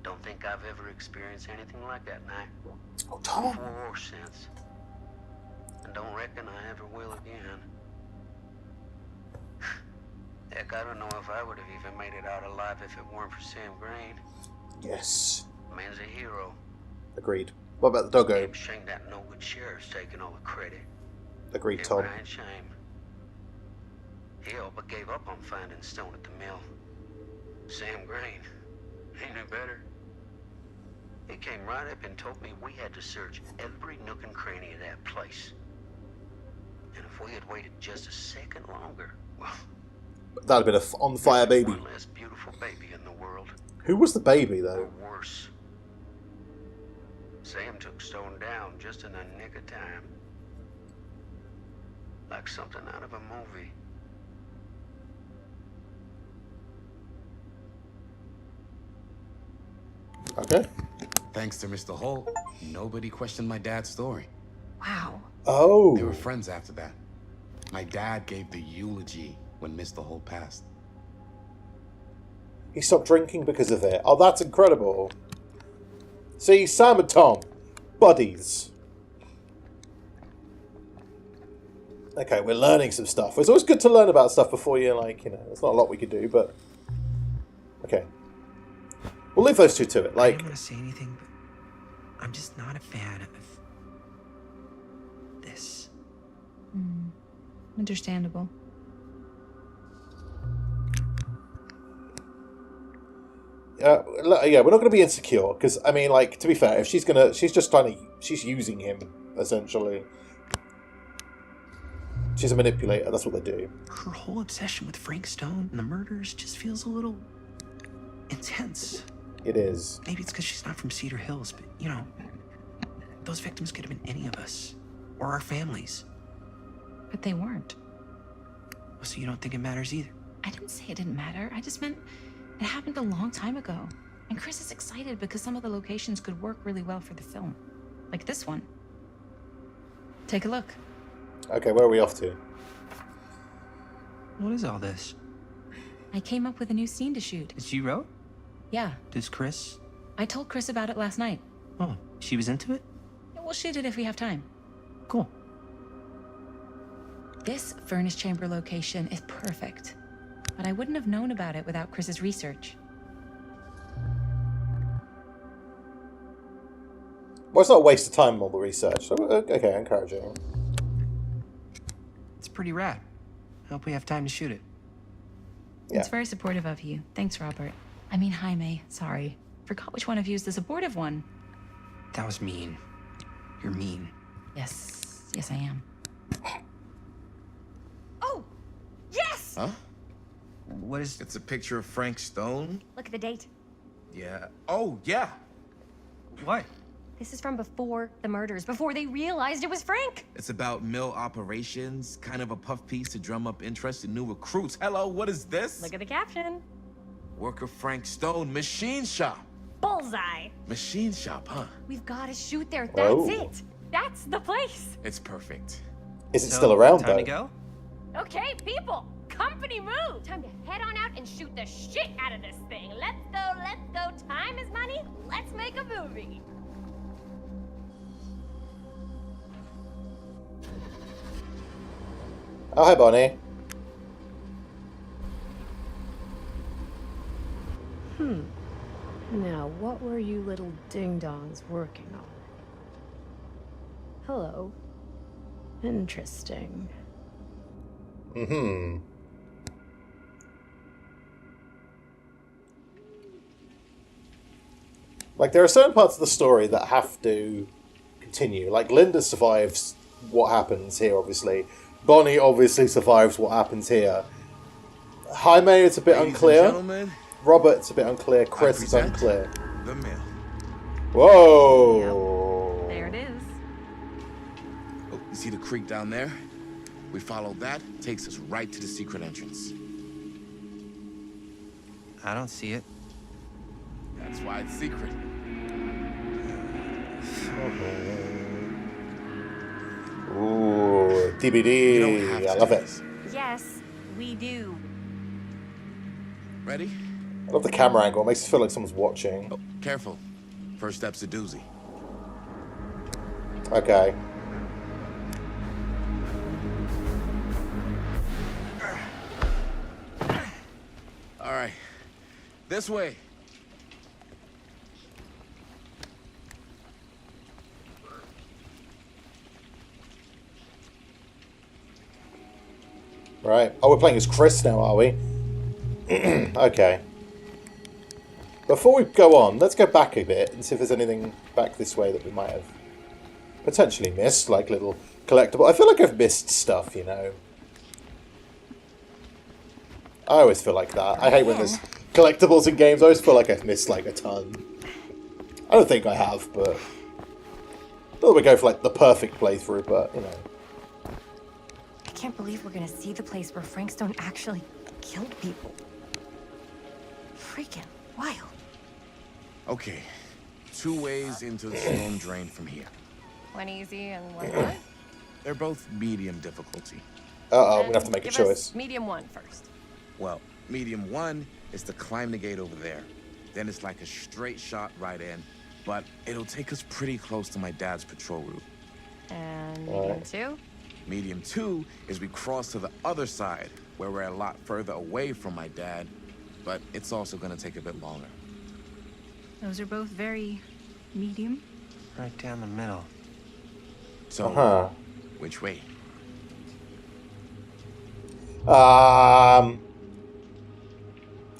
Don't think I've ever experienced anything like that night. Oh, Tom. Before or since. And don't reckon I ever will again. Heck, I don't know if I would have even made it out alive if it weren't for Sam Green. Yes. Man's a hero. Agreed. What about the doggo? Shame that no good sheriff's taking all the credit. Agreed, Tom. Right, shame. He all but gave up on finding Stone at the mill. Sam Green. He knew better. He came right up and told me we had to search every nook and cranny of that place. And if we had waited just a second longer, well... That'd have been a on-fire baby. One less beautiful baby in the world. Who was the baby, though? Or worse. Sam took Stone down just in the nick of time. Like something out of a movie. Okay. Thanks to Mr. Holt, nobody questioned my dad's story. Wow. Oh. They were friends after that. My dad gave the eulogy when Mr. Holt passed. He stopped drinking because of it. Oh, that's incredible. See, Sam and Tom, buddies. Okay, we're learning some stuff. It's always good to learn about stuff before you're like, you know, there's not a lot we could do, but... Okay. We'll leave those two to it. Like, I don't want to say anything, but I'm just not a fan of this. Understandable. yeah, we're not going to be insecure because I mean, like, to be fair, if she's she's using him essentially. She's a manipulator. That's what they do. Her whole obsession with Frank Stone and the murders just feels a little intense. It is. Maybe it's because she's not from Cedar Hills, but you know, those victims could have been any of us or our families. But they weren't. So you don't think it matters either? I didn't say it didn't matter. I just meant it happened a long time ago. And Chris is excited because some of the locations could work really well for the film. Like this one. Take a look. Okay, where are we off to? What is all this? I came up with a new scene to shoot. That you wrote? Yeah. Does Chris? I told Chris about it last night. Oh, she was into it? We'll shoot it if we have time. Cool. This furnace chamber location is perfect. But I wouldn't have known about it without Chris's research. Well, it's not a waste of time on all the research. So, okay, encouraging. It's pretty rad. I hope we have time to shoot it. Yeah. It's very supportive of you. Thanks, Robert. I mean, Jaime. Sorry. Forgot which one of you is the supportive one. That was mean. You're mean. Yes. Yes, I am. Oh! Yes! Huh? What is... It's a picture of Frank Stone? Look at the date. Yeah. Oh, yeah. What? This is from before the murders, before they realized it was Frank. It's about mill operations, kind of a puff piece to drum up interest in new recruits. Hello, what is this? Look at the caption. Worker Frank Stone, machine shop. Bullseye. Machine shop, huh? We've got to shoot there. That's Whoa. it. That's the place. It's perfect. Is it still around, time though? to go? Okay, people, company move. Time to head on out and shoot the shit out of this thing. Let's go, let's go. Time is money. Let's make a movie. Oh, hi, Bonnie. Now, what were you little ding-dongs working on? Hello. Interesting. Mm-hmm. Like, there are certain parts of the story that have to continue. Like, Linda survives what happens here, obviously. Bonnie obviously survives what happens here. Jaime, it's a bit unclear. Robert, it's a bit unclear. Chris, it's unclear. The mill. Whoa! Yep. There it is. Oh, you see the creek down there? We follow that, takes us right to the secret entrance. I don't see it. That's why it's secret. Ooh, DVD. I love it. Yes, we do. Ready? I love the camera angle. It makes it feel like someone's watching. Oh, careful. First step's a doozy. Okay. All right. This way. Right. Oh, we're playing as Chris now, are we? Okay. Before we go on, let's go back a bit and see if there's anything back this way that we might have potentially missed, like little collectible. I feel like I've missed stuff, you know. I always feel like that. I hate when there's collectibles in games. I always feel like I've missed like a ton. I don't think I have, but not that we go for like the perfect playthrough, but you know. I can't believe we're gonna see the place where Frank Stone actually killed people. Freaking wild. Okay. 2 ways into the storm drain from here. One easy and one hard. They're both medium difficulty. Uh-oh, we're gonna have to make a choice. Medium one first. Well, medium 1 is to climb the gate over there. Then it's like a straight shot right in, but it'll take us pretty close to my dad's patrol route. And medium 2? Medium 2 is we cross to the other side, where we're a lot further away from my dad, but it's also gonna take a bit longer. Those are both very medium. Right down the middle. So, which way?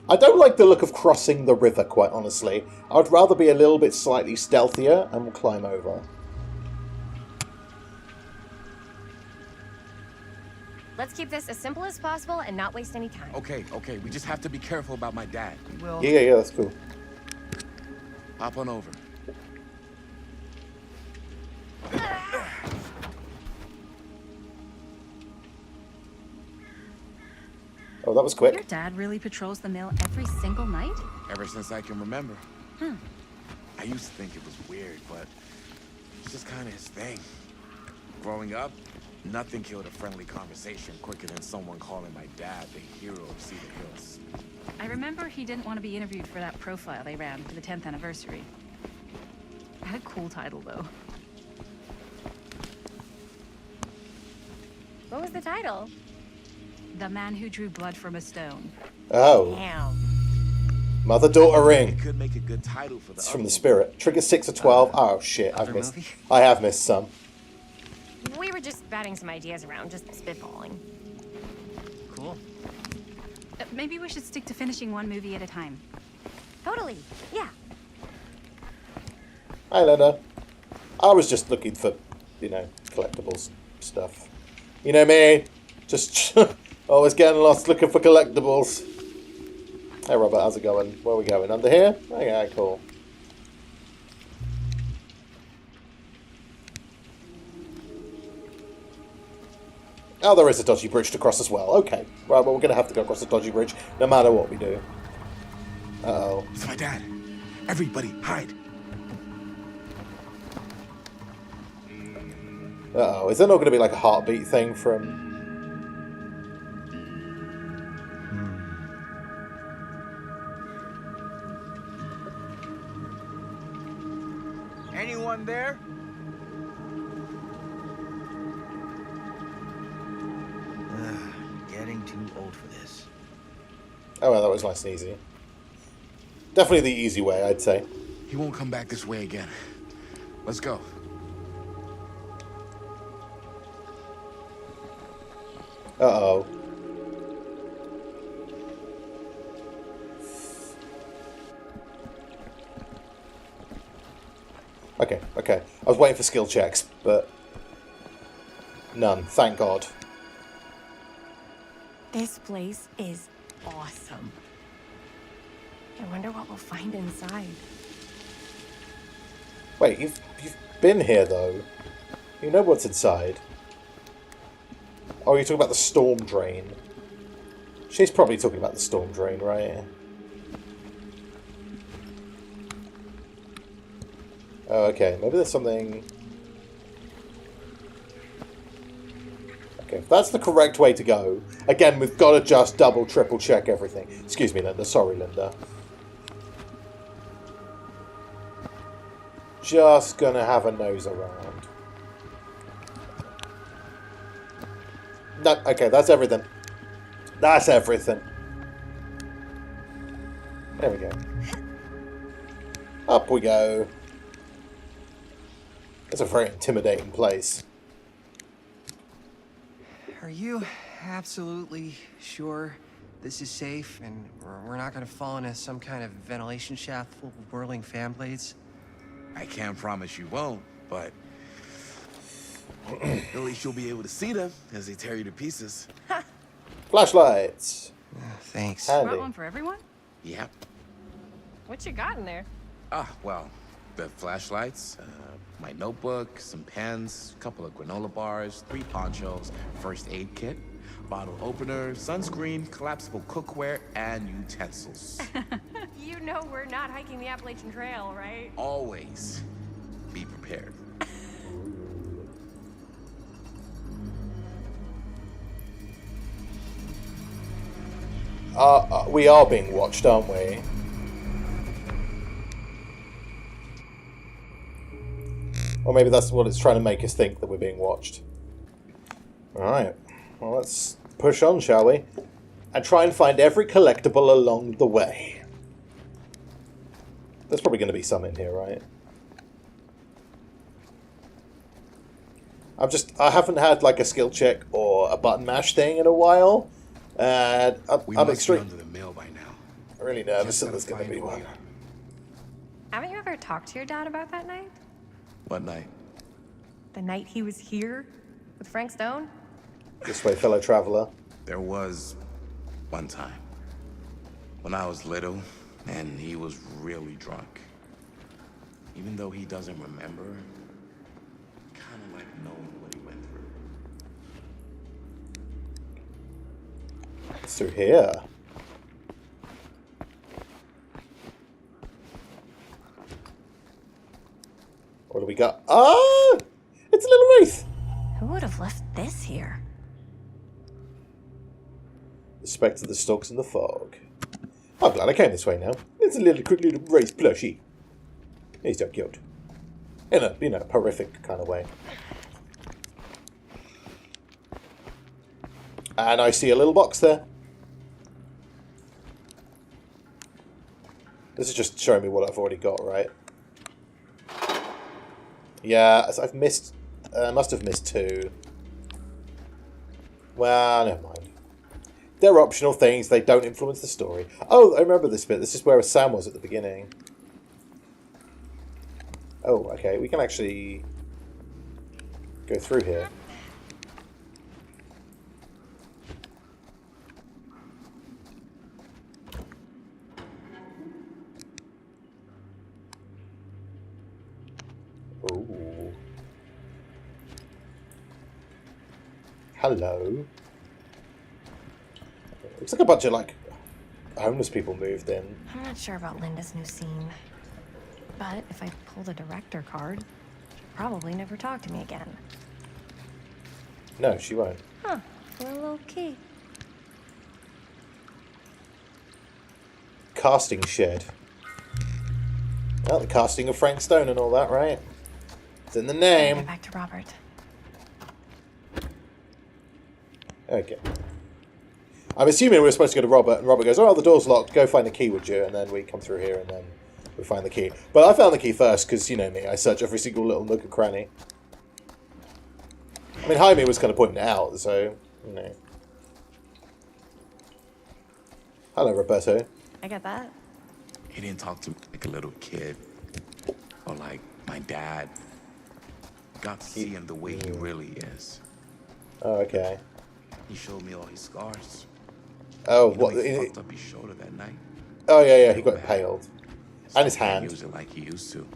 I don't like the look of crossing the river, quite honestly. I'd rather be a little bit slightly stealthier and we'll climb over. Let's keep this as simple as possible and not waste any time. Okay, we just have to be careful about my dad. Yeah, that's cool. Hop on over. Oh, that was quick. Your dad really patrols the mill every single night? Ever since I can remember. Huh. I used to think it was weird, but it's just kind of his thing. Growing up, nothing killed a friendly conversation quicker than someone calling my dad the hero of Cedar Hills. I remember he didn't want to be interviewed for that profile they ran for the 10th anniversary. It had a cool title, though. What was the title? The Man Who Drew Blood from a Stone. Oh. Damn. Mother-daughter ring. It could make a good title for the It's from the spirit. Trigger 6 of 12. Oh shit, I've missed. I have missed some. We were just batting some ideas around, just spitballing. Cool. Maybe we should stick to finishing one movie at a time. Totally. Yeah. Hi, Lena. I was just looking for, you know, collectibles stuff. You know me. Just always getting lost looking for collectibles. Hey, Robert, how's it going? Where are we going? Under here? Okay, cool. Oh, there is a dodgy bridge to cross as well. Okay. Right, well, we're going to have to go across the dodgy bridge no matter what we do. Uh-oh. It's my dad. Everybody, hide. Uh-oh. Is there not going to be like a heartbeat thing from... anyone there? Getting too old for this. Oh, well, that was nice and easy. Definitely the easy way, I'd say. He won't come back this way again. Let's go. Uh-oh. Okay, okay. I was waiting for skill checks, but none, thank God. This place is awesome. I wonder what we'll find inside. Wait, you've been here though. You know what's inside. Oh, you're talking about the storm drain. She's probably talking about the storm drain, right? Oh, okay. Maybe there's something... Okay, if that's the correct way to go. Again, we've got to just double, triple check everything. Excuse me, Linda. Sorry, Linda. Just gonna have a nose around. No, okay, that's everything. That's everything. There we go. Up we go. It's a very intimidating place. Are you absolutely sure this is safe and we're not gonna fall into some kind of ventilation shaft full of whirling fan blades? I can't promise you won't, but at least you'll be able to see them as they tear you to pieces. Flashlights. Thanks. Handy. Want one for everyone? Yep. What you got in there? Ah, well, the flashlights, my notebook, some pens, a couple of granola bars, 3 ponchos, first aid kit, bottle opener, sunscreen, collapsible cookware, and utensils. You know we're not hiking the Appalachian Trail, right? Always be prepared. We are being watched, aren't we? Or maybe that's what it's trying to make us think, that we're being watched. Alright. Well, let's push on, shall we? And try and find every collectible along the way. There's probably going to be some in here, right? I haven't had like a skill check or a button mash thing in a while. And I'm extreme. Under the mill by now. I'm really nervous that there's going to be one. Haven't you ever talked to your dad about that night? What night? The night he was here with Frank Stone? This way, fellow traveler. There was one time when I was little and he was really drunk. Even though he doesn't remember, kind of like knowing what he went through. It's through here. What do we got? Ah! It's a little wreath! Who would have left this here? The spectre that stalks in the fog. I'm glad I came this way now. It's a quick little wraith plushie. He's so cute. In a, horrific kind of way. And I see a little box there. This is just showing me what I've already got, right? Yeah, I've missed... I must have missed 2. Well, never mind. They're optional things. They don't influence the story. Oh, I remember this bit. This is where Sam was at the beginning. Oh, okay. We can actually go through here. Ooh. Hello. Looks like a bunch of, like, homeless people moved in. I'm not sure about Linda's new scene. But if I pull the director card, she'll probably never talk to me again. No, she won't. Huh. A little key. Casting shed. Well, the casting of Frank Stone and all that, right? It's in the Get name. back to Robert. Okay. I'm assuming we're supposed to go to Robert, and Robert goes, "Oh, the door's locked. Go find the key, would you?" And then we come through here, and then we find the key. But I found the key first, because, you know me, I search every single little nook and cranny. I mean, Jaime was kind of pointing it out, so, you know. Hello, Roberto. I get that. He didn't talk to me like a little kid. Or like my dad. Got to see him the way he really is. Oh, okay. He showed me all his scars. Oh, You know, what? he fucked up his shoulder that night. Oh, yeah, he got impaled. And his hand. Use it like he used to.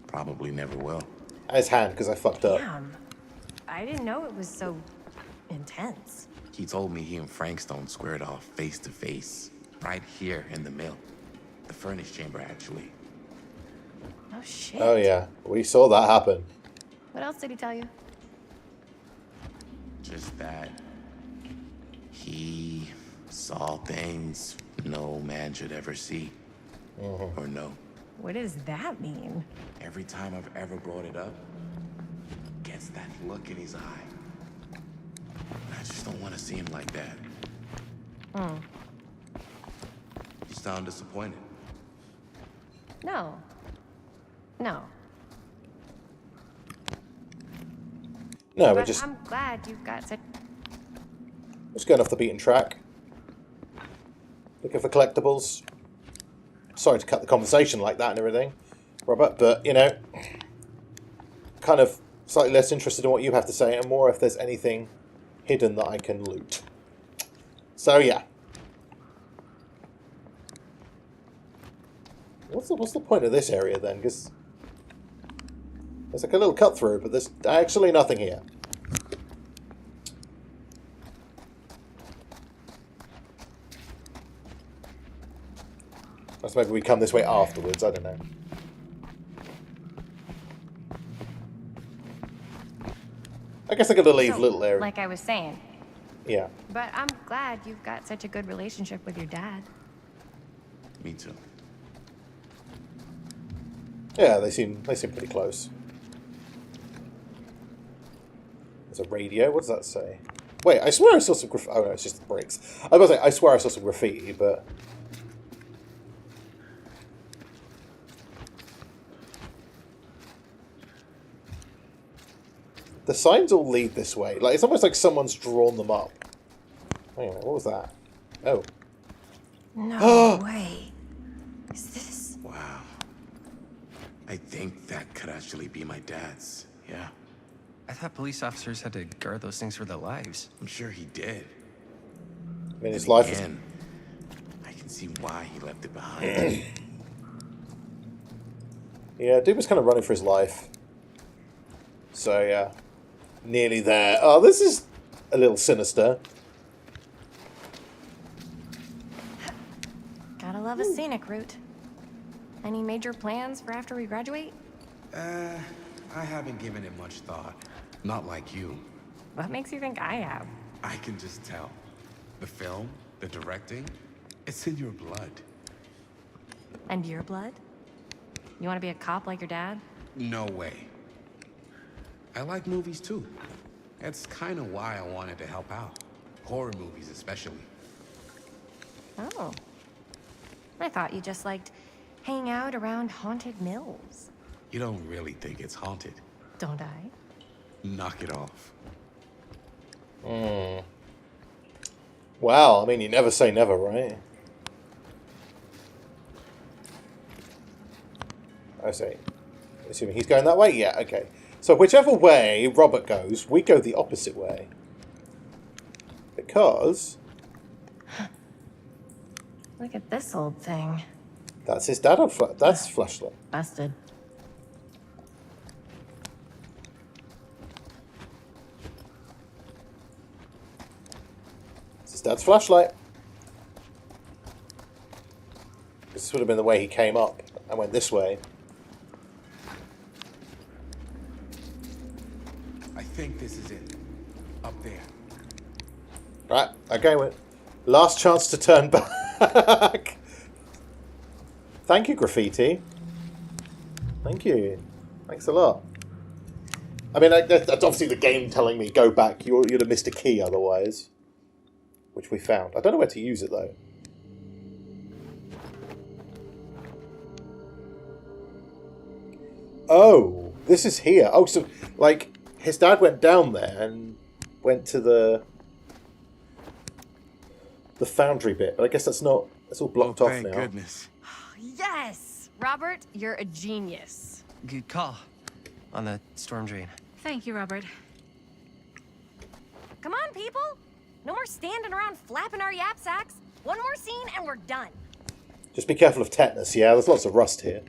Probably never will. And his hand, because I fucked up. Damn. I didn't know it was so intense. He told me he and Frankstone squared off face to face. Right here in the mill. The furnace chamber, actually. Oh, shit. Oh, yeah. We saw that happen. What else did he tell you? Just that he saw things no man should ever see. Or know. What does that mean? Every time I've ever brought it up, gets that look in his eye. I just don't want to see him like that. You sound disappointed. No. No. No, we're But just... I'm glad you've got such... Just going off the beaten track. Looking for collectibles. Sorry to cut the conversation like that and everything, Robert, but, you know, kind of slightly less interested in what you have to say and more if there's anything hidden that I can loot. So, yeah. What's the point of this area, then? Because there's like a little cut through, but there's actually nothing here. Unless maybe we come this way afterwards, I don't know. I guess I gotta leave So, little area. like I was saying. Yeah. But I'm glad you've got such a good relationship with your dad. Me too. Yeah, they seem pretty close. There's a radio. What does that say? Wait, I swear I saw some graffiti. Oh no, it's just the bricks. I was about to say, I swear I saw some graffiti, but the signs all lead this way. Like, it's almost like someone's drawn them up. Wait a minute, what was that? Oh. No way. Is this... Wow. I think that could actually be my dad's. Yeah. I thought police officers had to guard those things for their lives. I'm sure he did. I mean, his life is... Again, I can see why he left it behind. Yeah, dude was kind of running for his life. So, yeah. Nearly there. Oh, this is a little sinister. Gotta love a scenic route. Any major plans for after we graduate? I haven't given it much thought. Not like you. What makes you think I have? I can just tell. The film, the directing, it's in your blood. And your blood? You want to be a cop like your dad? No way. I like movies too. That's kind of why I wanted to help out. Horror movies especially. Oh. I thought you just liked hanging out around haunted mills. You don't really think it's haunted. Don't I? Knock it off. Wow, I mean, you never say never, right? I see. Assuming he's going that way? Yeah, okay. So whichever way Robert goes, we go the opposite way. Because... Look at this old thing. that's his dad on that's flashlight. Busted. It's his dad's flashlight. This would have been the way he came up and went this way. I think this is it. Up there. Right, okay, last chance to turn back. Thank you, Graffiti. Thank you. Thanks a lot. I mean, that's obviously the game telling me go back. You'd have missed a key otherwise, which we found. I don't know where to use it though. Oh, this is here. Oh, so like his dad went down there and went to the foundry bit, but I guess that's not. It's all blocked off now. Thank goodness. Yes! Robert, you're a genius. Good call on the storm drain. Thank you, Robert. Come on, people! No more standing around flapping our yap sacks. One more scene and we're done. Just be careful of tetanus. Yeah, there's lots of rust here.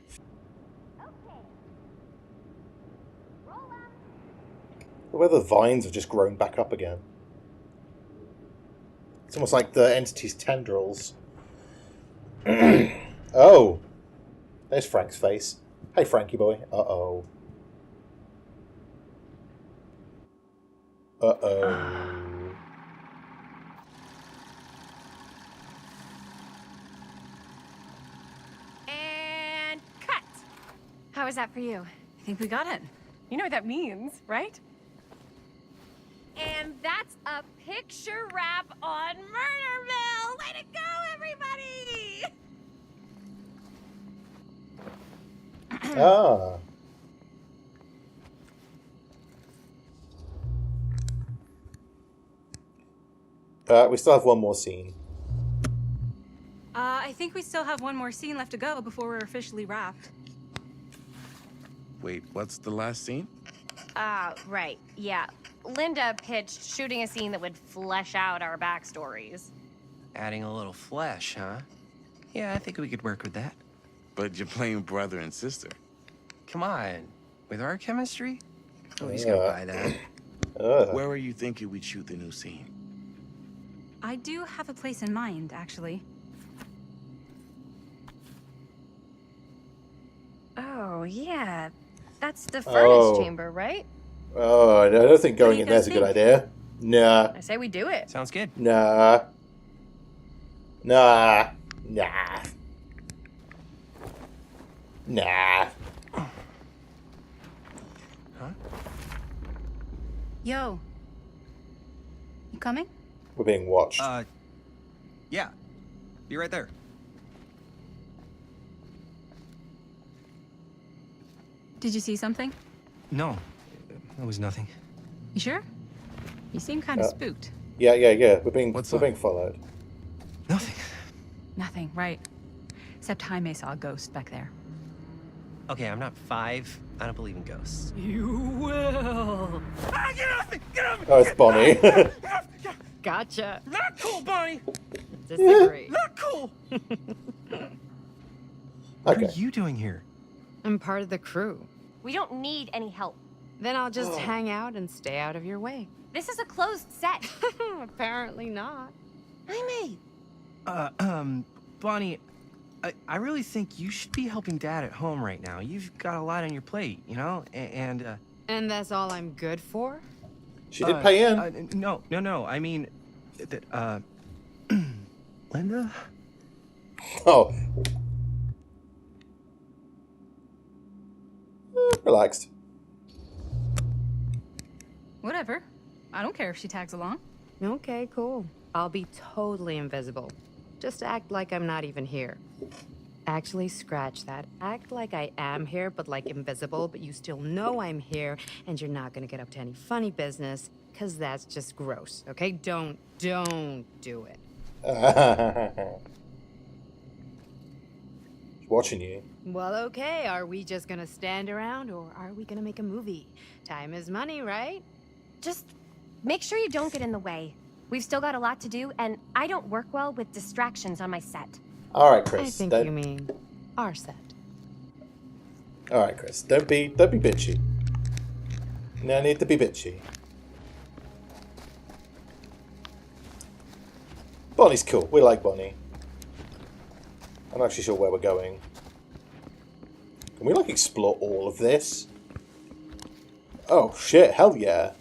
Whether the vines have just grown back up again. It's almost like the entity's tendrils. Oh! There's Frank's face. Hey, Frankie boy. Uh-oh. Uh-oh. And cut! How was that for you? I think we got it. You know what that means, right? And that's a picture wrap on Murderville! Way to go, everybody! Ah. We still have one more scene. I think we still have one more scene left to go before we're officially wrapped. Wait, what's the last scene? Right, yeah. Linda pitched shooting a scene that would flesh out our backstories. Adding a little flesh, huh? Yeah, I think we could work with that. But you're playing brother and sister. Come on. With our chemistry? Nobody's gonna buy that. Where were you thinking we'd shoot the new scene? I do have a place in mind, actually. Oh, yeah. That's the furnace chamber, right? Oh, I don't think going in there's a good idea. Nah. I say we do it. Sounds good. Nah. Nah. Nah. Nah. Huh? Yo. You coming? We're being watched. Yeah. Be right there. Did you see something? No. It was nothing. You sure? You seem kind of spooked. Yeah. We're being followed. Nothing. Nothing, right. Except Jaime saw a ghost back there. Okay, I'm not 5. I don't believe in ghosts. You will. Ah, get off me! Get off me! Oh, it's Bonnie. Gotcha. Not cool, Bonnie! Disagree. Not cool! What Okay. are you doing here? I'm part of the crew. We don't need any help. Then I'll just hang out and stay out of your way. This is a closed set. Apparently not. Jaime! Bonnie, I really think you should be helping Dad at home right now. You've got a lot on your plate, you know? And that's all I'm good for? She did pay in. No. I mean, Linda? Oh. Relaxed. Whatever. I don't care if she tags along. Okay, cool. I'll be totally invisible. Just act like I'm not even here. Actually, scratch that. Act like I am here, but like invisible, but you still know I'm here, and you're not gonna get up to any funny business, because that's just gross, okay? Don't do it. She's watching you. Well, okay, are we just gonna stand around, or are we gonna make a movie? Time is money, right? Just make sure you don't get in the way. We've still got a lot to do, and I don't work well with distractions on my set. All right, Chris. I think you mean our set. All right, Chris. Don't be bitchy. No need to be bitchy. Bonnie's cool. We like Bonnie. I'm not actually sure where we're going. Can we like explore all of this? Oh shit! Hell yeah!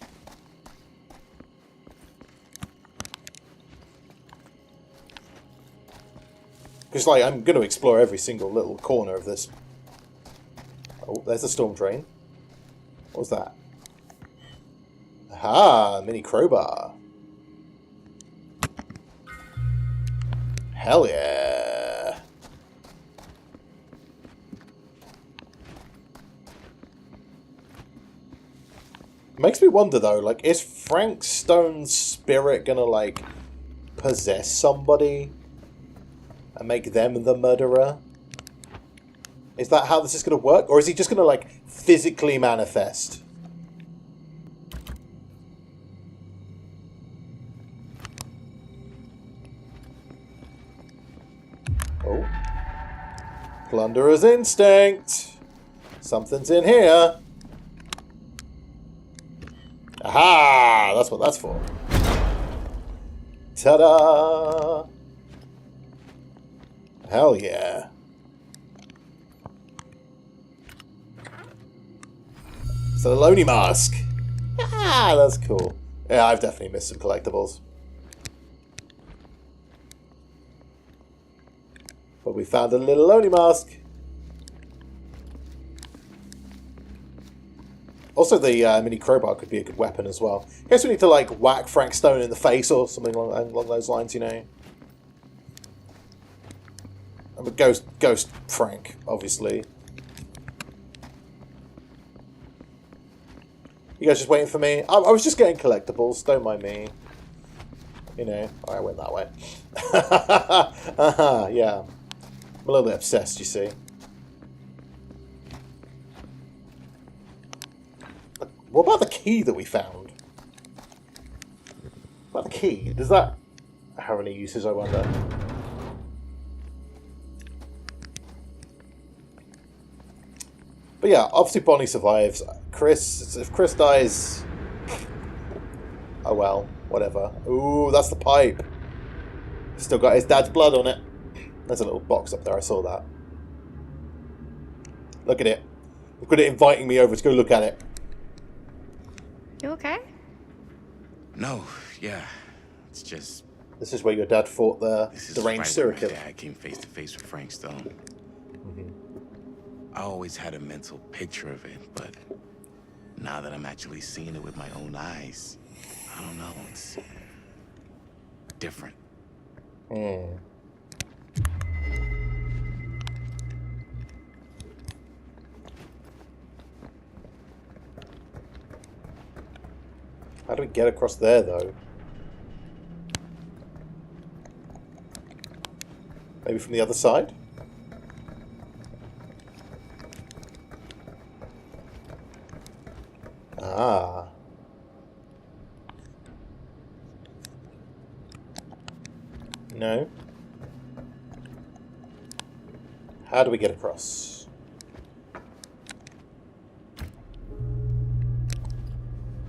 Because, like, I'm going to explore every single little corner of this. Oh, there's the storm drain. What was that? Aha, mini crowbar. Hell yeah. Makes me wonder though, like, is Frank Stone's spirit gonna, like, possess somebody and make them the murderer? Is that how this is gonna work? Or is he just gonna, like, physically manifest? Oh. Plunderer's instinct. Something's in here. Aha! That's what that's for. Ta-da! Hell yeah. It's a Lonely Mask. Ah, that's cool. Yeah, I've definitely missed some collectibles. But we found a little Lonely Mask. Also, the mini crowbar could be a good weapon as well. I guess we need to, like, whack Frank Stone in the face or something along those lines, you know. I'm a ghost Frank, obviously. You guys just waiting for me? I was just getting collectibles, don't mind me. You know, I went that way. Yeah. I'm a little bit obsessed, you see. What about the key that we found? What about the key? Does that have any uses, I wonder? But yeah, obviously Bonnie survives. If Chris dies... Oh well, whatever. Ooh, that's the pipe. Still got his dad's blood on it. There's a little box up there, I saw that. Look at it. Look at it inviting me over to go look at it. You okay? No, yeah. It's just... This is where your dad fought the deranged serial killer. My dad came face to face with Frank Stone. I always had a mental picture of it, but now that I'm actually seeing it with my own eyes, I don't know, it's different. How do we get across there, though? Maybe from the other side? Ah. No. How do we get across?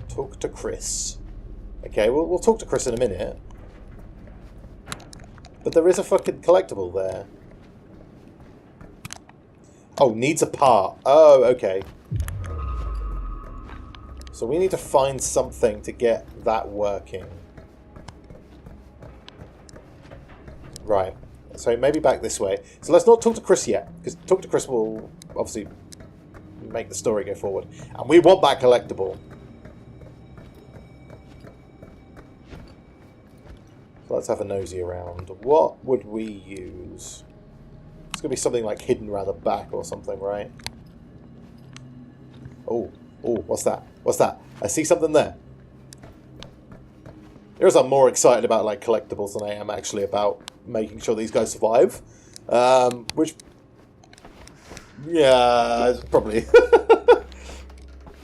Talk to Chris. Okay, we'll talk to Chris in a minute. But there is a fucking collectible there. Oh, needs a part. Oh, okay. So we need to find something to get that working. Right. So maybe back this way. So let's not talk to Chris yet, because talk to Chris will obviously make the story go forward. And we want that collectible. So let's have a nosy around. What would we use? It's going to be something like hidden around the back or something, right? Oh, what's that? What's that? I see something there. Here's I'm more excited about like collectibles than I am actually about making sure these guys survive. Which, yeah, is probably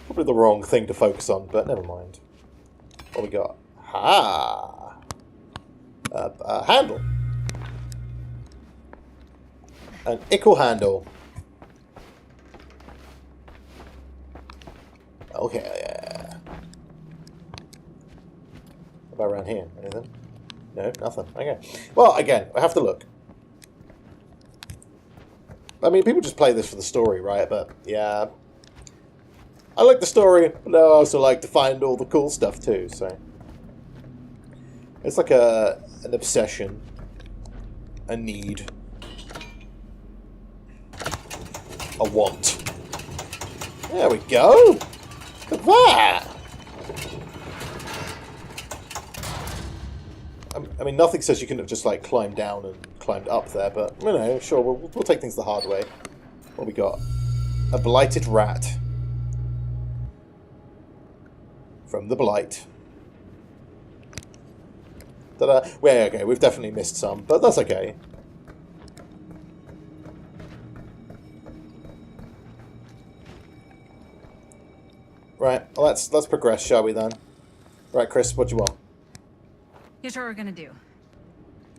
probably the wrong thing to focus on, but never mind. What we got? Ha! A handle. An ickle handle. Okay, yeah. What about around here? Anything? No, nothing. Okay. Well, again, I have to look. I mean, people just play this for the story, right? But, yeah. I like the story, but I also like to find all the cool stuff, too, so. It's like an obsession. A need. A want. There we go! Look at that! I mean, nothing says you couldn't have just, like, climbed down and climbed up there, but, you know, sure, we'll take things the hard way. What we got? A blighted rat. From the blight. Ta-da. Well, okay, we've definitely missed some, but that's okay. Right, well, let's progress, shall we then? Right, Chris, what do you want? Here's what we're gonna do.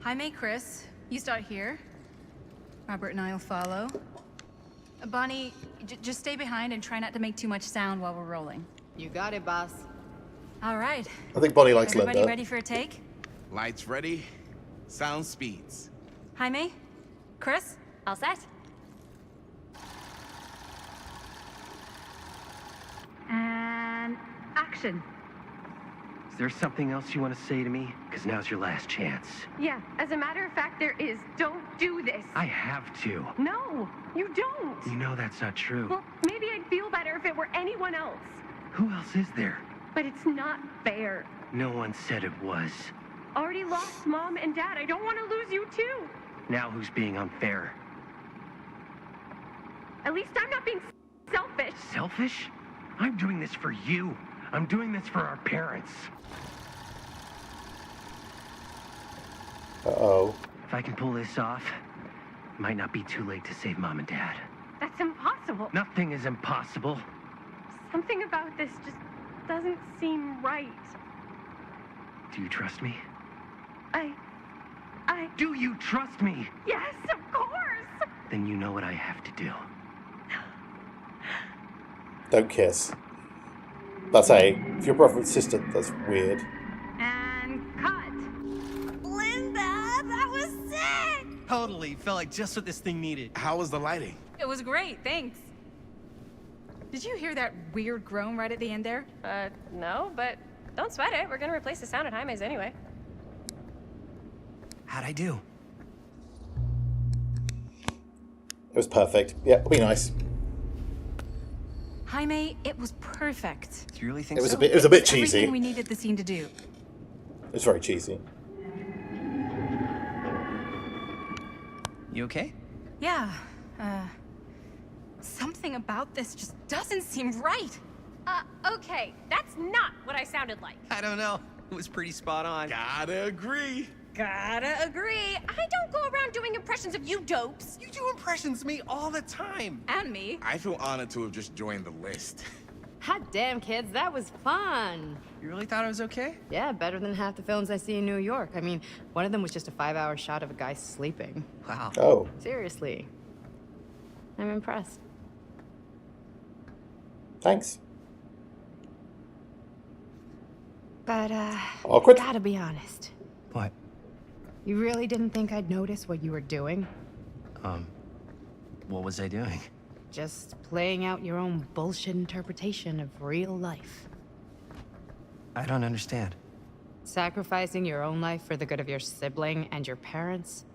Jaime, Chris, you start here. Robert and I'll follow. Bonnie, just stay behind and try not to make too much sound while we're rolling. You got it, boss. All right. I think Bonnie likes Everybody Linda. ready for a take? Lights ready, sound speeds. Jaime, Chris, All set? and action. Is there something else you want to say to me? Because now's your last chance. Yeah, as a matter of fact, there is. Don't do this. I have to. No, you don't. You know that's not true. Well, maybe I'd feel better if it were anyone else. Who else is there? But it's not fair. No one said it was. Already lost Mom and Dad. I don't want to lose you too. Now who's being unfair? At least I'm not being selfish. Selfish? I'm doing this for you. I'm doing this for our parents. Uh-oh. If I can pull this off, it might not be too late to save Mom and Dad. That's impossible. Nothing is impossible. Something about this just doesn't seem right. Do you trust me? I... Do you trust me? Yes, of course! Then you know what I have to do. Don't kiss. That's A. If your brother and sister, that's weird. And cut. Linda, that was sick! Totally. Felt like just what this thing needed. How was the lighting? It was great, thanks. Did you hear that weird groan right at the end there? No, but don't sweat it. We're gonna replace the sound at Jaime's anyway. How'd I do? It was perfect. Yeah, it'll be nice. Jaime, it was perfect. Do you really think It was so? a bit Everything cheesy. we needed the scene to do. It's very cheesy. You okay? Yeah, something about this just doesn't seem right. Okay, that's not what I sounded like. I don't know. It was pretty spot on. Gotta agree. Gotta agree. I don't go around doing impressions of you dopes. You do impressions of me all the time. And me. I feel honored to have just joined the list. Hot damn, kids, that was fun. You really thought it was okay? Yeah, better than half the films I see in New York. I mean, one of them was just a 5-hour shot of a guy sleeping. Wow. Oh. Seriously. I'm impressed. Thanks. But, Awkward. gotta be honest. What? You really didn't think I'd notice what you were doing? What was I doing? Just playing out your own bullshit interpretation of real life. I don't understand. Sacrificing your own life for the good of your sibling and your parents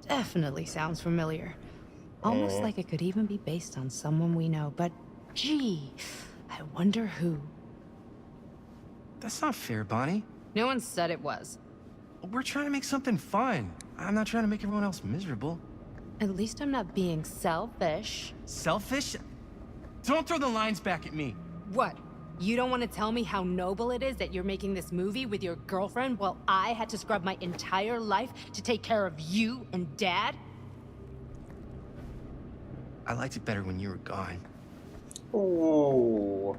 definitely sounds familiar. Almost like it could even be based on someone we know, but gee, I wonder who. That's not fair, Bonnie. No one said it was. We're trying to make something fun. I'm not trying to make everyone else miserable. At least I'm not being selfish. Selfish? Don't throw the lines back at me. What? You don't want to tell me how noble it is that you're making this movie with your girlfriend while I had to scrub my entire life to take care of you and Dad? I liked it better when you were gone. Ooh.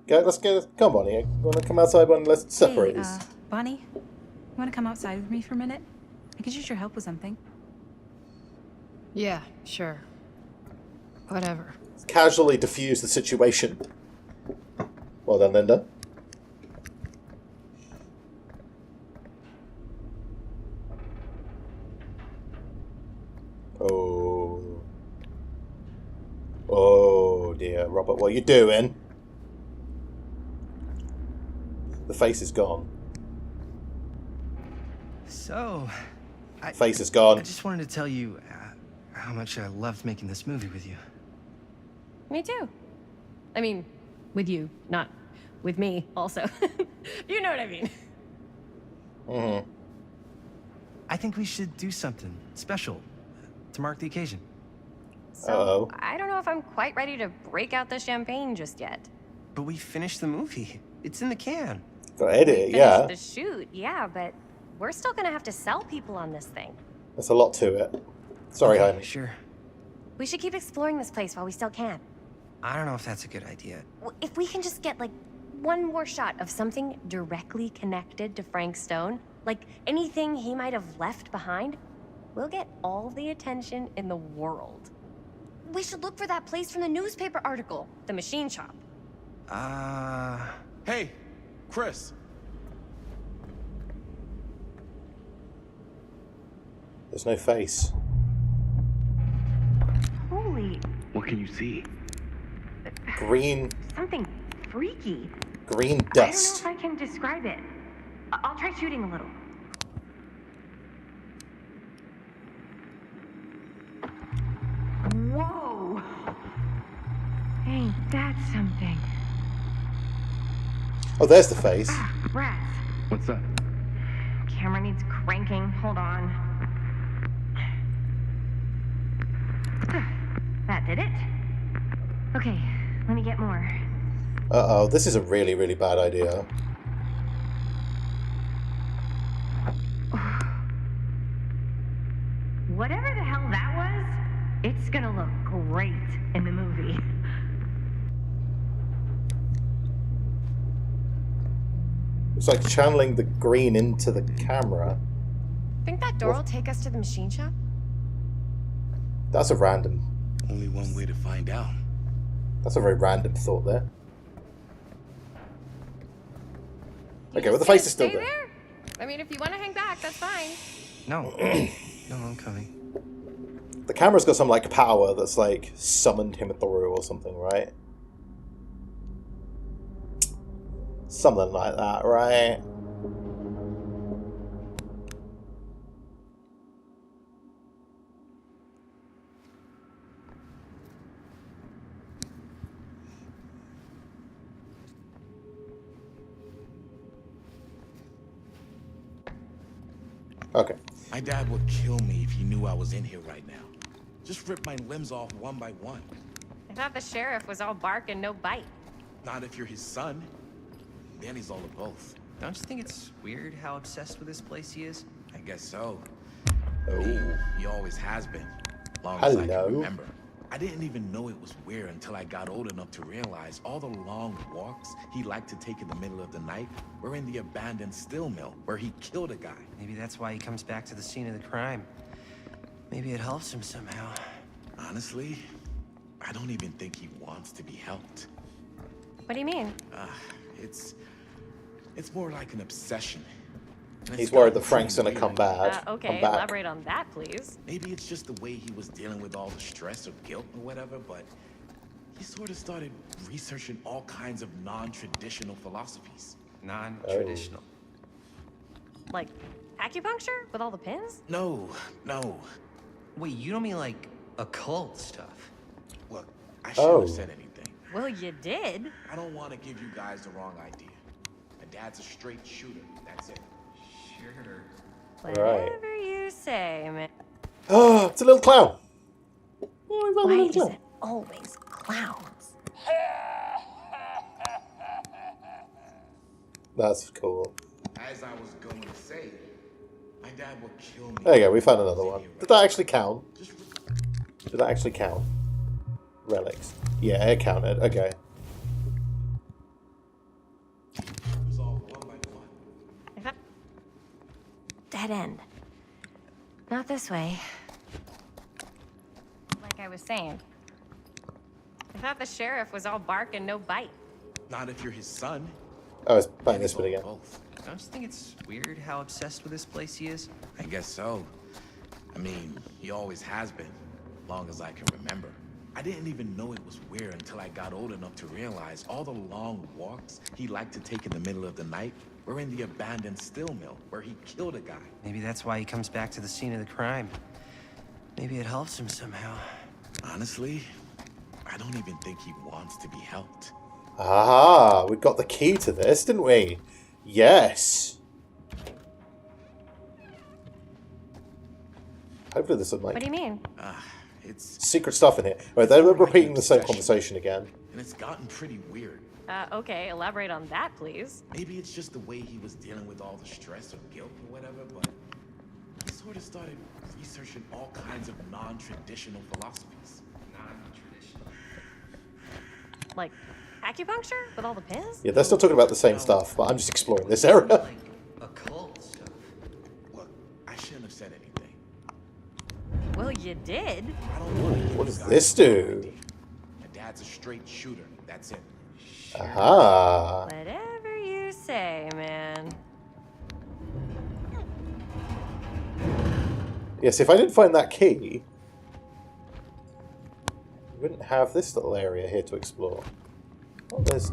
Okay, let's get. Come on, you want to come outside and let's separate Hey, these. Bonnie, you want to come outside with me for a minute? I could use your help with something. Yeah, sure. Whatever. Casually diffuse the situation. Well done, Linda. Oh. Oh dear, Robert, what are you doing? The face is gone. So, Face is gone. I just wanted to tell you how much I loved making this movie with you. Me too. I mean, With you, not with me, also. You know what I mean. Mm-hmm. I think we should do something special to mark the occasion. So, I don't know if I'm quite ready to break out the champagne just yet. But we finished the movie. It's in the can. Got to edit it, Finished yeah. the shoot, yeah, but we're still gonna have to sell people on this thing. There's a lot to it. Sorry, Okay, Jaime. Sure. We should keep exploring this place while we still can. I don't know if that's a good idea. If we can just get, like, one more shot of something directly connected to Frank Stone, like anything he might have left behind, we'll get all the attention in the world. We should look for that place from the newspaper article, the machine shop. Hey, Chris. There's no face. Holy... What can you see? Green... Something freaky. Green dust. I don't know if I can describe it. I'll try shooting a little. Whoa! Ain't that something? Oh, there's the face. Rats. What's that? Camera needs cranking. Hold on. That did it. Okay, let me get more. Uh-oh, this is a really, really bad idea. Whatever the hell that was, it's gonna look great in the movie. It's like channeling the green into the camera. Think that door will take us to the machine shop? That's a random... Only one way to find out. That's a very random thought there. Okay, well the face is still Stay there. there? I mean, if you want to hang back, that's fine. No. No, I'm coming. The camera's got some like power that's like summoned him through or something, right? Something like that, right? Okay. My dad would kill me if he knew I was in here right now. Just rip my limbs off one by one. I thought the sheriff was all bark and no bite. Not if you're his son. Then he's all of both. Don't you think it's weird how obsessed with this place he is? I guess so. Oh. He always has been. Long as I Hello. can remember. I didn't even know it was weird until I got old enough to realize all the long walks he liked to take in the middle of the night were in the abandoned steel mill where he killed a guy. Maybe that's why he comes back to the scene of the crime. Maybe it helps him somehow. Honestly, I don't even think he wants to be helped. What do you mean? It's more like an obsession. And He's it's worried gotten that Frank's pretty gonna come weird. bad. Okay, come back. elaborate on that, please. Maybe it's just the way he was dealing with all the stress or guilt or whatever, but he sort of started researching all kinds of non-traditional philosophies. Non-traditional. Like acupuncture with all the pins? No. Wait, you don't mean like occult stuff? Look, I shouldn't have said anything. Well, you did. I don't want to give you guys the wrong idea. My dad's a straight shooter. That's it. Sure. Whatever you say, man. Oh, it's a little clown. Oh, he's a Why little is clown. it always clowns? That's cool. As I was going to say, my dad would kill me. There you go, we found another one. Did that actually count? Did that actually count? Relics. Yeah, it counted. Okay. Dead end. Not this way. Like I was saying. I thought the sheriff was all bark and no bite. Not if you're his son. Oh, it's playing this bit again. Both. Don't you think it's weird how obsessed with this place he is? I guess so. I mean, he always has been, long as I can remember. I didn't even know it was weird until I got old enough to realize all the long walks he liked to take in the middle of the night were in the abandoned steel mill where he killed a guy. Maybe that's why he comes back to the scene of the crime. Maybe it helps him somehow. Honestly, I don't even think he wants to be helped. Ah, we got the key to this, didn't we? Yes. Hopefully this will make... What do you mean? It's secret stuff in here. Right, they're repeating the same conversation again. and it's gotten pretty weird. Okay, elaborate on that, please. Maybe it's just the way he was dealing with all the stress or guilt or whatever, but he sort of started researching all kinds of non-traditional philosophies. Non-traditional. Like acupuncture with all the pins? Yeah, they're still talking about the same stuff, but I'm just exploring this area. Occult stuff. Look, I shouldn't have said anything. Well, you did. I don't want to What does this do? My dad's a straight shooter. That's it. Aha. Whatever you say, man. Yes, if I didn't find that key, we wouldn't have this little area here to explore. Well, there's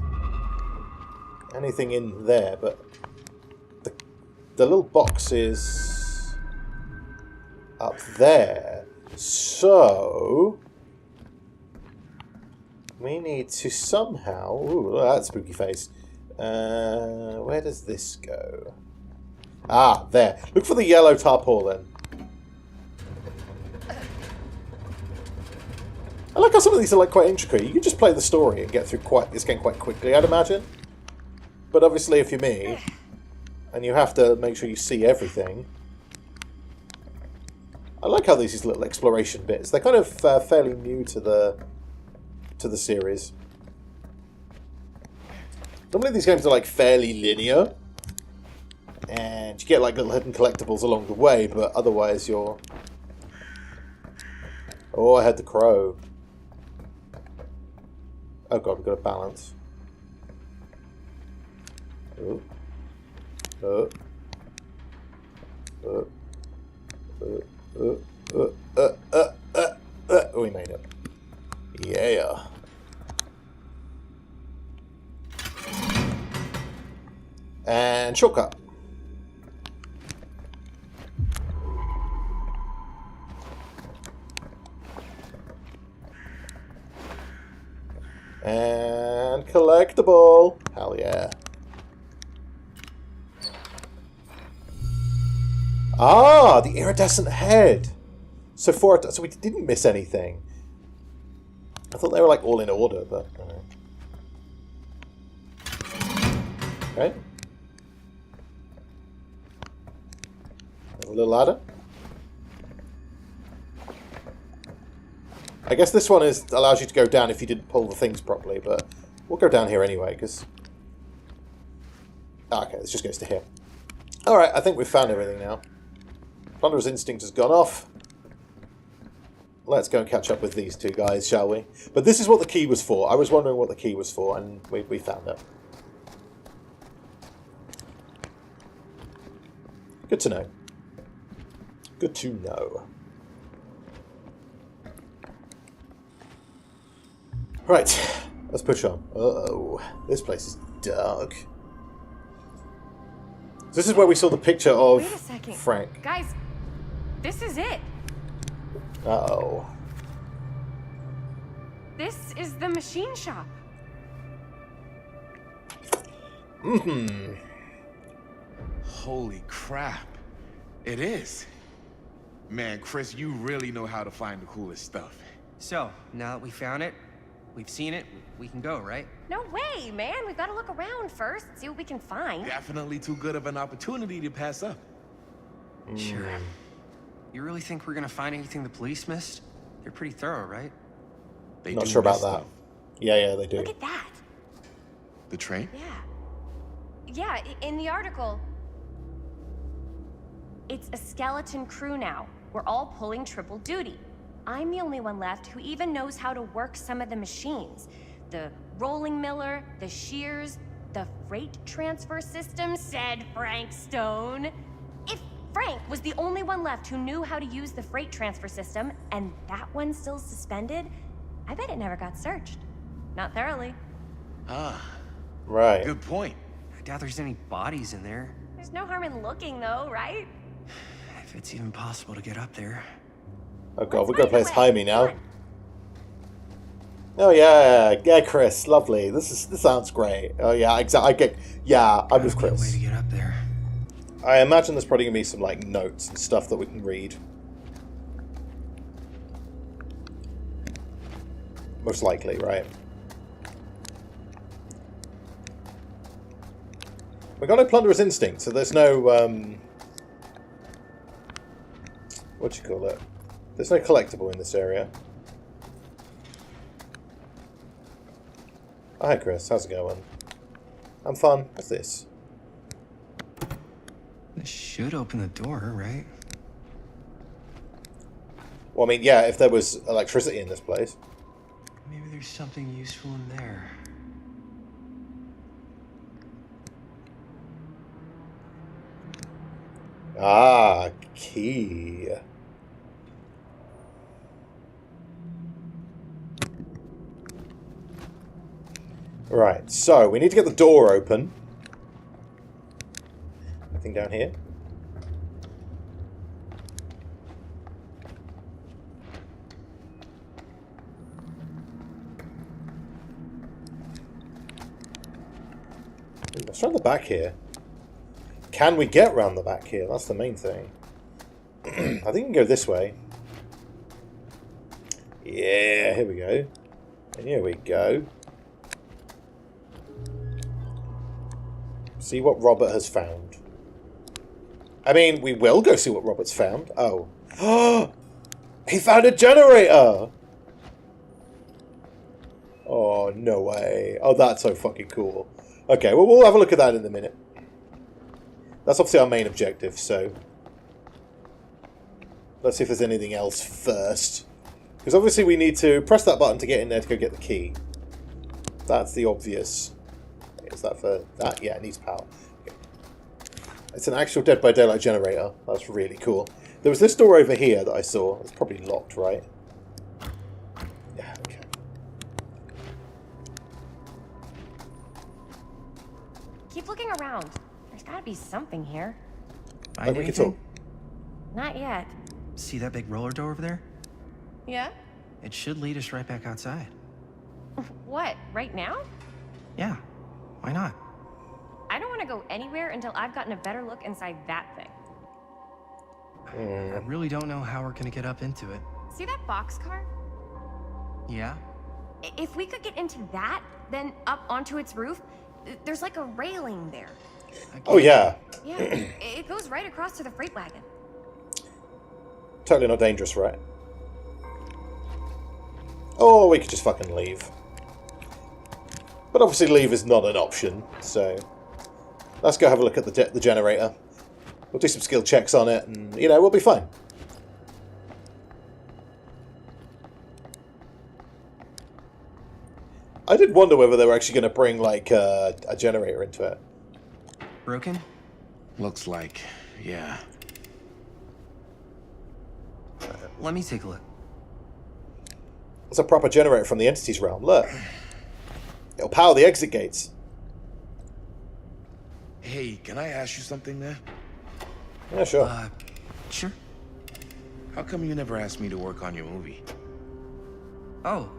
anything in there, but the little box is up there. So we need to somehow... Ooh, look at that spooky face. Where does this go? Ah, there. Look for the yellow tarpaulin. I like how some of these are like quite intricate. You can just play the story and get through this game quite quickly, I'd imagine. But obviously, if you're me, and you have to make sure you see everything... I like how these little exploration bits. They're kind of fairly new to the series. Normally these games are like fairly linear, and you get like little hidden collectibles along the way, but otherwise you're... Oh, I had the crow. Oh god, we've got to balance. Oh. Oh. Oh. Oh, we made it. Yeah. And shortcut. And collectible. Hell yeah. Ah, the iridescent head. So we didn't miss anything. I thought they were like all in order, but okay. A little ladder. I guess this one allows you to go down if you didn't pull the things properly, but we'll go down here anyway, because... Okay, this just goes to here. Alright, I think we've found everything now. Plunderer's instinct has gone off. Let's go and catch up with these two guys, shall we? But this is what the key was for. I was wondering what the key was for, and we found it. Good to know. Good to know. Right, let's push on. Uh-oh, this place is dark. This is where we saw the picture of Wait a second. Frank. Guys, this is it. Uh-oh. This is the machine shop. Mm-hmm. Holy crap. It is. Man, Chris, you really know how to find the coolest stuff. So, now that we found it, we've seen it, we can go, right? No way, man. We've got to look around first, see what we can find. Definitely too good of an opportunity to pass up. Sure. You really think we're gonna find anything the police missed? They're pretty thorough, right? They Not do sure about miss that. stuff. Yeah, they do. Look at that. The train? Yeah, in the article. It's a skeleton crew now. We're all pulling triple duty. I'm the only one left who even knows how to work some of the machines. The rolling miller, the shears, the freight transfer system, said Frank Stone. If Frank was the only one left who knew how to use the freight transfer system, and that one's still suspended, I bet it never got searched. Not thoroughly. Ah. Right. Good point. I doubt there's any bodies in there. There's no harm in looking, though, right? If it's even possible to get up there. Oh god, we're going to play as Jaime now. Oh yeah, Chris, lovely. This sounds great. Oh yeah, exactly. I'm with Chris. Way to get up there. I imagine there's probably gonna be some like notes and stuff that we can read. Most likely, right? We got no plunderer's instinct, so there's no what do you call it? There's no collectible in this area. Oh, hi Chris, how's it going? I'm fun. What's this? This should open the door, right? Well, I mean, yeah, if there was electricity in this place. Maybe there's something useful in there. Ah, key. Right, so we need to get the door open. Anything down here? Let's try the back here. Can we get round the back here? That's the main thing. I think we can go this way. Yeah, here we go. And here we go. See what Robert has found. I mean, we will go see what Robert's found. Oh. He found a generator! Oh, no way. Oh, that's so fucking cool. Okay, well, we'll have a look at that in a minute. That's obviously our main objective, so... Let's see if there's anything else first. Because obviously we need to press that button to get in there to go get the key. That's the obvious... Is that for that? Yeah, it needs power. Okay. It's an actual Dead by Daylight generator. That's really cool. There was this door over here that I saw. It's probably locked, right? Yeah, okay. Keep looking around. There's gotta be something here. Find anything? Not yet. See that big roller door over there? Yeah? It should lead us right back outside. What, right now? Yeah, why not? I don't want to go anywhere until I've gotten a better look inside that thing. I really don't know how we're gonna get up into it. See that boxcar? Yeah? If we could get into that, then up onto its roof, there's like a railing there. Oh, yeah. Yeah, it goes right across to the freight wagon. Totally not dangerous, right? Oh, we could just fucking leave. But obviously leave is not an option, so... Let's go have a look at the generator. We'll do some skill checks on it, and, you know, we'll be fine. I did wonder whether they were actually going to bring, like, a generator into it. Broken? Looks like, yeah. Let me take a look. It's a proper generator from the Entity's realm. Look. It'll power the exit gates. Hey, can I ask you something there? Yeah, sure. Sure. How come you never asked me to work on your movie? Oh,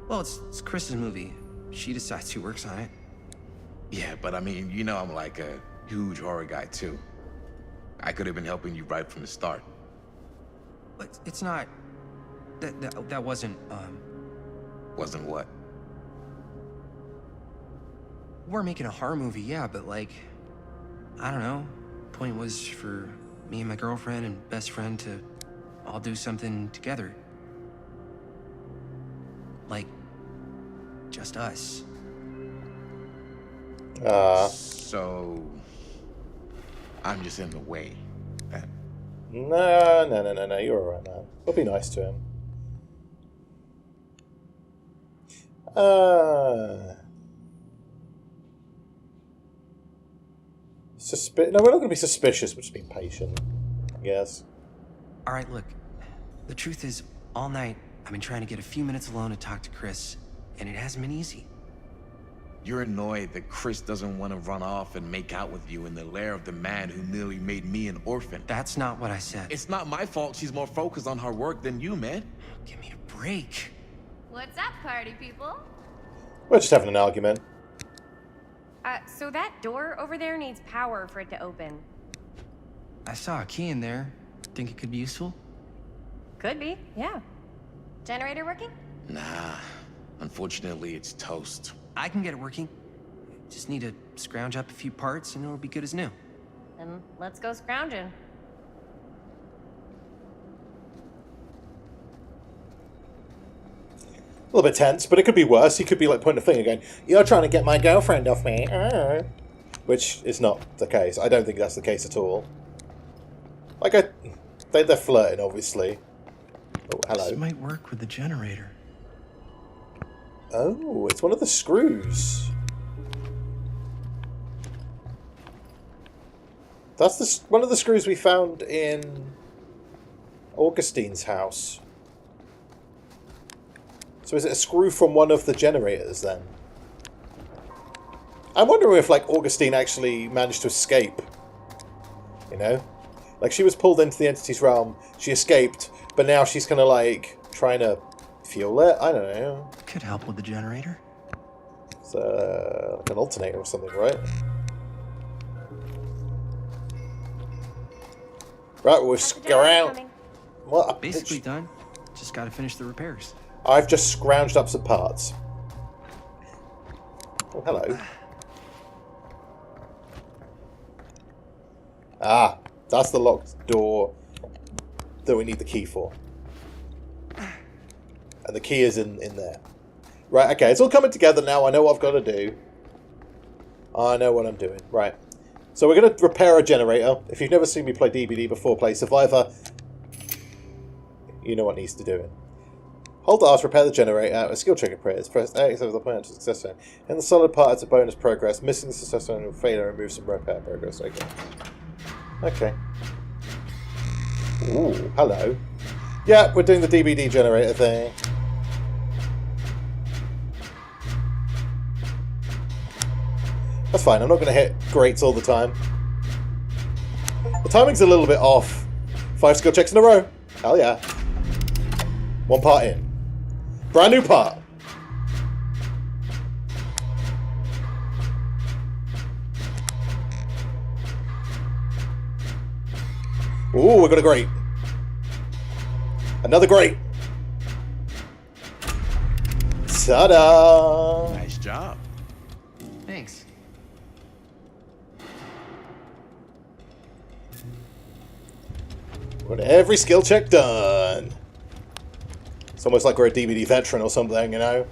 well, it's Chris's movie. She decides who works on it. Yeah, but I mean, you know I'm like a huge horror guy, too. I could have been helping you right from the start. But it's not... That wasn't, Wasn't what? We're making a horror movie, yeah, but like... I don't know. Point was for me and my girlfriend and best friend to all do something together. Like... just us. So... I'm just in the way, then. No, you're alright, man. We'll be nice to him. No, we're not going to be suspicious, we're just being patient, I guess. Alright, look. The truth is, all night, I've been trying to get a few minutes alone to talk to Chris, and it hasn't been easy. You're annoyed that Chris doesn't want to run off and make out with you in the lair of the man who nearly made me an orphan. That's not what I said. It's not my fault she's more focused on her work than you, man. Give me a break. What's up, party people? We're just having an argument. So that door over there needs power for it to open. I saw a key in there. Think it could be useful? Could be, yeah. Generator working? Nah. Unfortunately, it's toast. I can get it working. Just need to scrounge up a few parts and it'll be good as new. Then let's go scrounging. A little bit tense, but it could be worse. He could be like pointing a finger going, "You're trying to get my girlfriend off me." Which is not the case. I don't think that's the case at all. Like, they're flirting, obviously. Oh, hello. This might work with the generator. Oh, it's one of the screws. That's one of the screws we found in Augustine's house. So is it a screw from one of the generators, then? I'm wondering if, like, Augustine actually managed to escape. You know? Like, she was pulled into the entity's realm, she escaped, but now she's kind of, like, trying to fuel it? I don't know. Could help with the generator. It's like an alternator or something, right? Right, we'll scrounge. What? Basically done. Just gotta finish the repairs. I've just scrounged up some parts. Oh, hello. Ah, that's the locked door that we need the key for. And the key is in there. Right, okay, it's all coming together now. I know what I've got to do. I know what I'm doing. Right. So we're going to repair a generator. If you've never seen me play DBD before, play Survivor, you know what needs to do it. Hold R to repair the generator. A skill check appears. Press X over the plan to success zone. In the solid part, it's a bonus progress. Missing the success zone will fail and remove some repair progress. Okay. Okay. Ooh, hello. Yeah, we're doing the DBD generator thing. That's fine, I'm not going to hit grates all the time. The timing's a little bit off. 5 skill checks in a row. Hell yeah. One part in. Brand new part. Ooh, we got a grate. Another grate. Ta-da! Nice job. Thanks. Got every skill check done. It's almost like we're a DVD veteran or something, you know?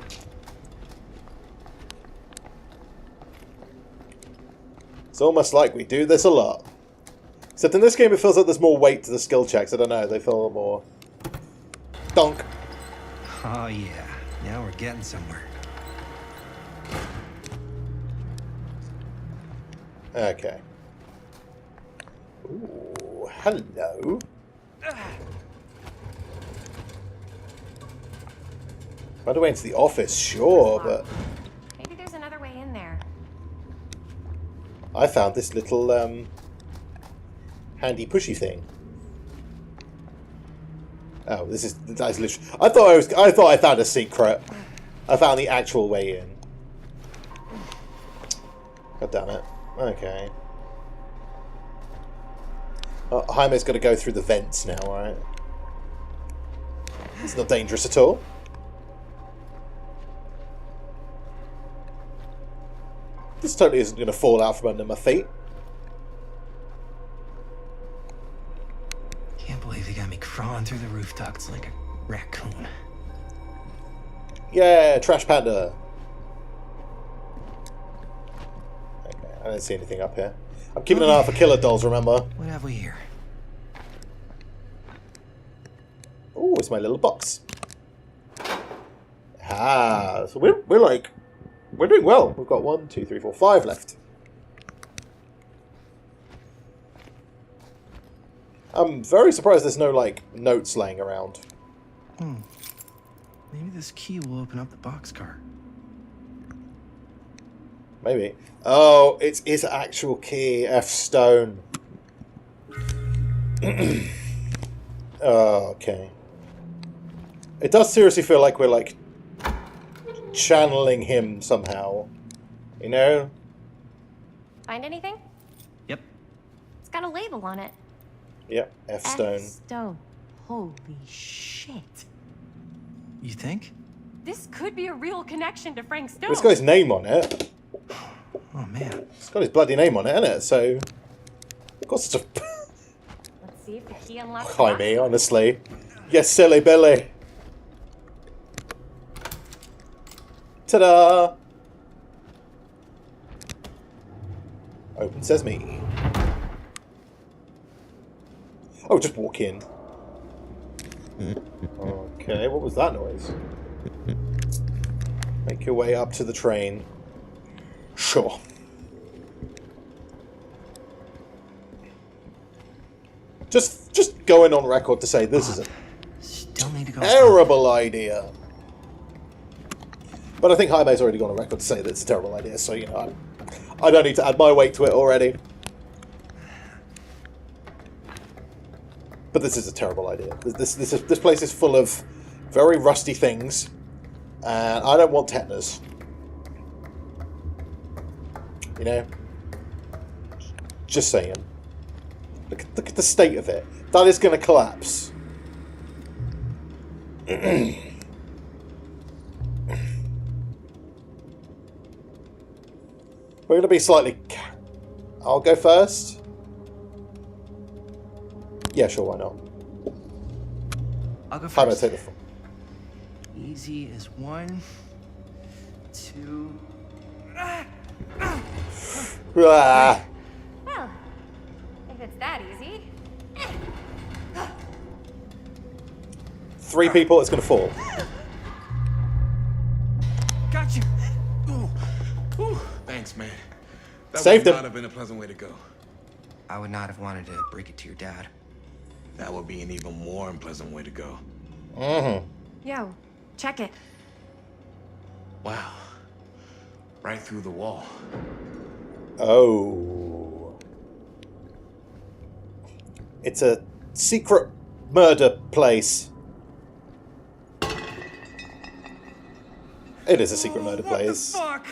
It's almost like we do this a lot. Except in this game it feels like there's more weight to the skill checks. I don't know, they feel more... Donk. Oh yeah, now we're getting somewhere. Okay. Ooh, hello. Find a way into the office, sure, but... Maybe there's another way in there. I found this little, handy pushy thing. Oh, that's literally... I thought I found a secret. I found the actual way in. God damn it. Okay. Jaime's got to go through the vents now, right? It's not dangerous at all. This totally isn't going to fall out from under my feet. Can't believe they got me crawling through the roof ducts like a raccoon. Yeah, trash panda. Okay, I don't see anything up here. I'm keeping an eye out for killer dolls, remember? What have we here? Oh, it's my little box. Ah, so we're doing well. We've got 1, 2, 3, 4, 5 left. I'm very surprised there's no, like, notes laying around. Maybe this key will open up the boxcar. Maybe. Oh, it's his actual key, F Stone. Oh, okay. It does seriously feel like we're, like, channeling him somehow. You know? Find anything? Yep. It's got a label on it. Yep, F Stone. F-Stone. Holy shit. You think? This could be a real connection to Frank Stone. It's got his name on it. Oh, man. It's got his bloody name on it, hasn't it? So, of course it's a... Let's see if the key unlocks. Hi, me, honestly. Yes, silly Billy. Ta-da! Open sesame. Oh, just walk in. Okay, what was that noise? Make your way up to the train. Sure. Just going on record to say this is a Still need to go. terrible idea. But I think Jaime's already gone on record to say that it's a terrible idea, so, you know, I don't need to add my weight to it already. But this is a terrible idea. This place is full of very rusty things, and I don't want tetanus. You know? Just saying. Look at the state of it. That is going to collapse. We're going to be slightly... I'll go first. Yeah, sure, why not? I'll go How do I first. take the phone? Easy as 1, 2. Ah. Well, if it's that easy. 3 people, it's going to fall. Got you. Ooh. Ooh. Thanks, man. That Saved would him. not have been a pleasant way to go. I would not have wanted to break it to your dad. That would be an even more unpleasant way to go. Mm-hmm. Yo, check it. Wow. Right through the wall. Oh. It's a secret murder place. It is a secret murder place. Fuck!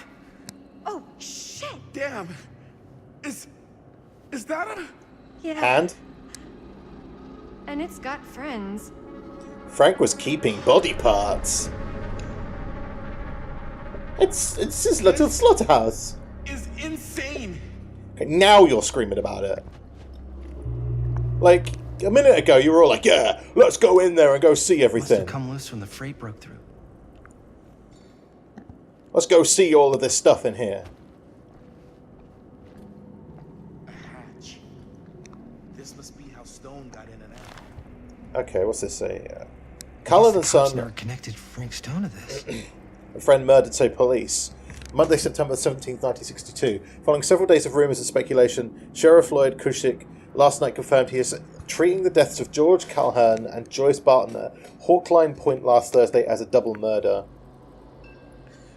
Oh, shit! Damn. Is that a... Yeah. And And it's got friends. Frank was keeping body parts. It's his little slaughterhouse. Is insane. Okay, now you're screaming about it. Like, a minute ago you were all like, yeah, let's go in there and go see Must everything. have come loose when the freight broke through. Let's go see all of this stuff in here. A hatch. This must be how Stone got in and out. Okay, what's this say? Cullen and Cops Son, never connected Frank Stone to this. a friend murdered, so police. Monday, September 17th, 1962. Following several days of rumours and speculation, Sheriff Lloyd Cushik last night confirmed he is treating the deaths of George Calhern and Joyce Barton at Hawkline Point last Thursday as a double murder.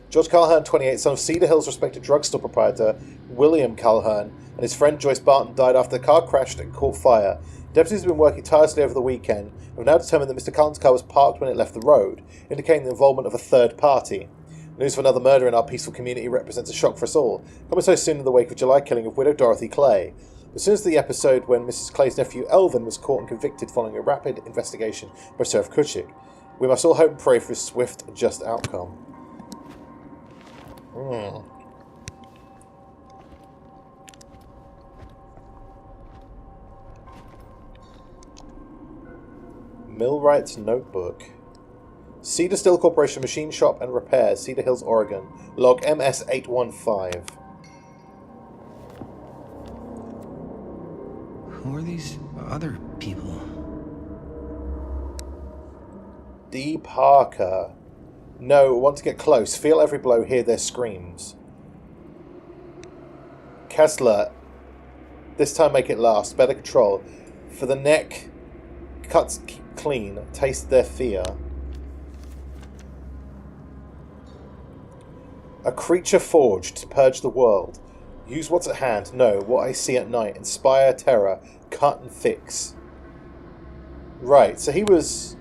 George Calhern, 28, son of Cedar Hills respected drugstore proprietor William Calhern, and his friend Joyce Barton died after the car crashed and caught fire. Deputies have been working tirelessly over the weekend and have now determined that Mr. Cullen's car was parked when it left the road, indicating the involvement of a third party. News of another murder in our peaceful community represents a shock for us all, coming so soon in the wake of July killing of widow Dorothy Clay. As soon as the episode when Mrs. Clay's nephew Elvin was caught and convicted following a rapid investigation by Sheriff Kuchik, we must all hope and pray for a swift and just outcome. Millwright's Notebook. Cedar Steel Corporation Machine Shop and Repair, Cedar Hills, Oregon. Log MS-815. Who are these other people? D. Parker. No, want to get close. Feel every blow, hear their screams. Kessler. This time make it last. Better control. For the neck, cuts clean. Taste their fear. A creature forged to purge the world. Use what's at hand. No, what I see at night. Inspire terror. Cut and fix. Right, so he was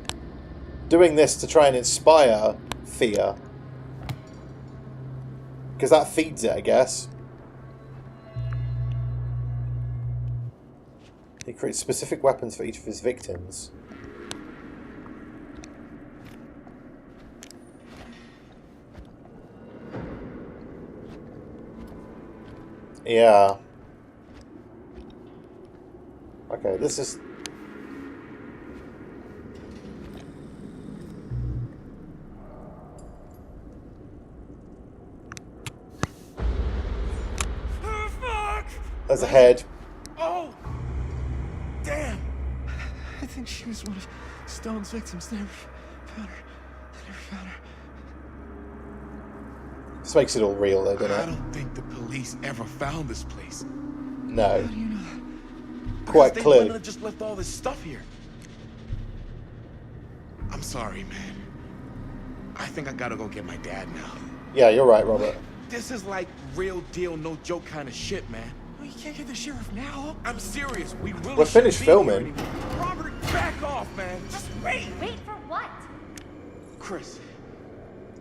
doing this to try and inspire fear. Because that feeds it, I guess. He creates specific weapons for each of his victims. Yeah. Okay, this is... There's a head. Oh! Damn! I think she was one of Stone's victims. They never found her. They never found her. This makes it all real, though, doesn't it? I don't think the police ever found this place. No. How do you know that? Quite Because clearly. They wouldn't have just left all this stuff here. I'm sorry, man. I think I gotta go get my dad now. Yeah, you're right, Robert. This is like real deal, no joke kind of shit, man. Oh, you can't get the sheriff now. I'm serious. We really We're finished shouldn't be here filming. anymore. Robert, back off, man. Just wait. Wait for what? Chris,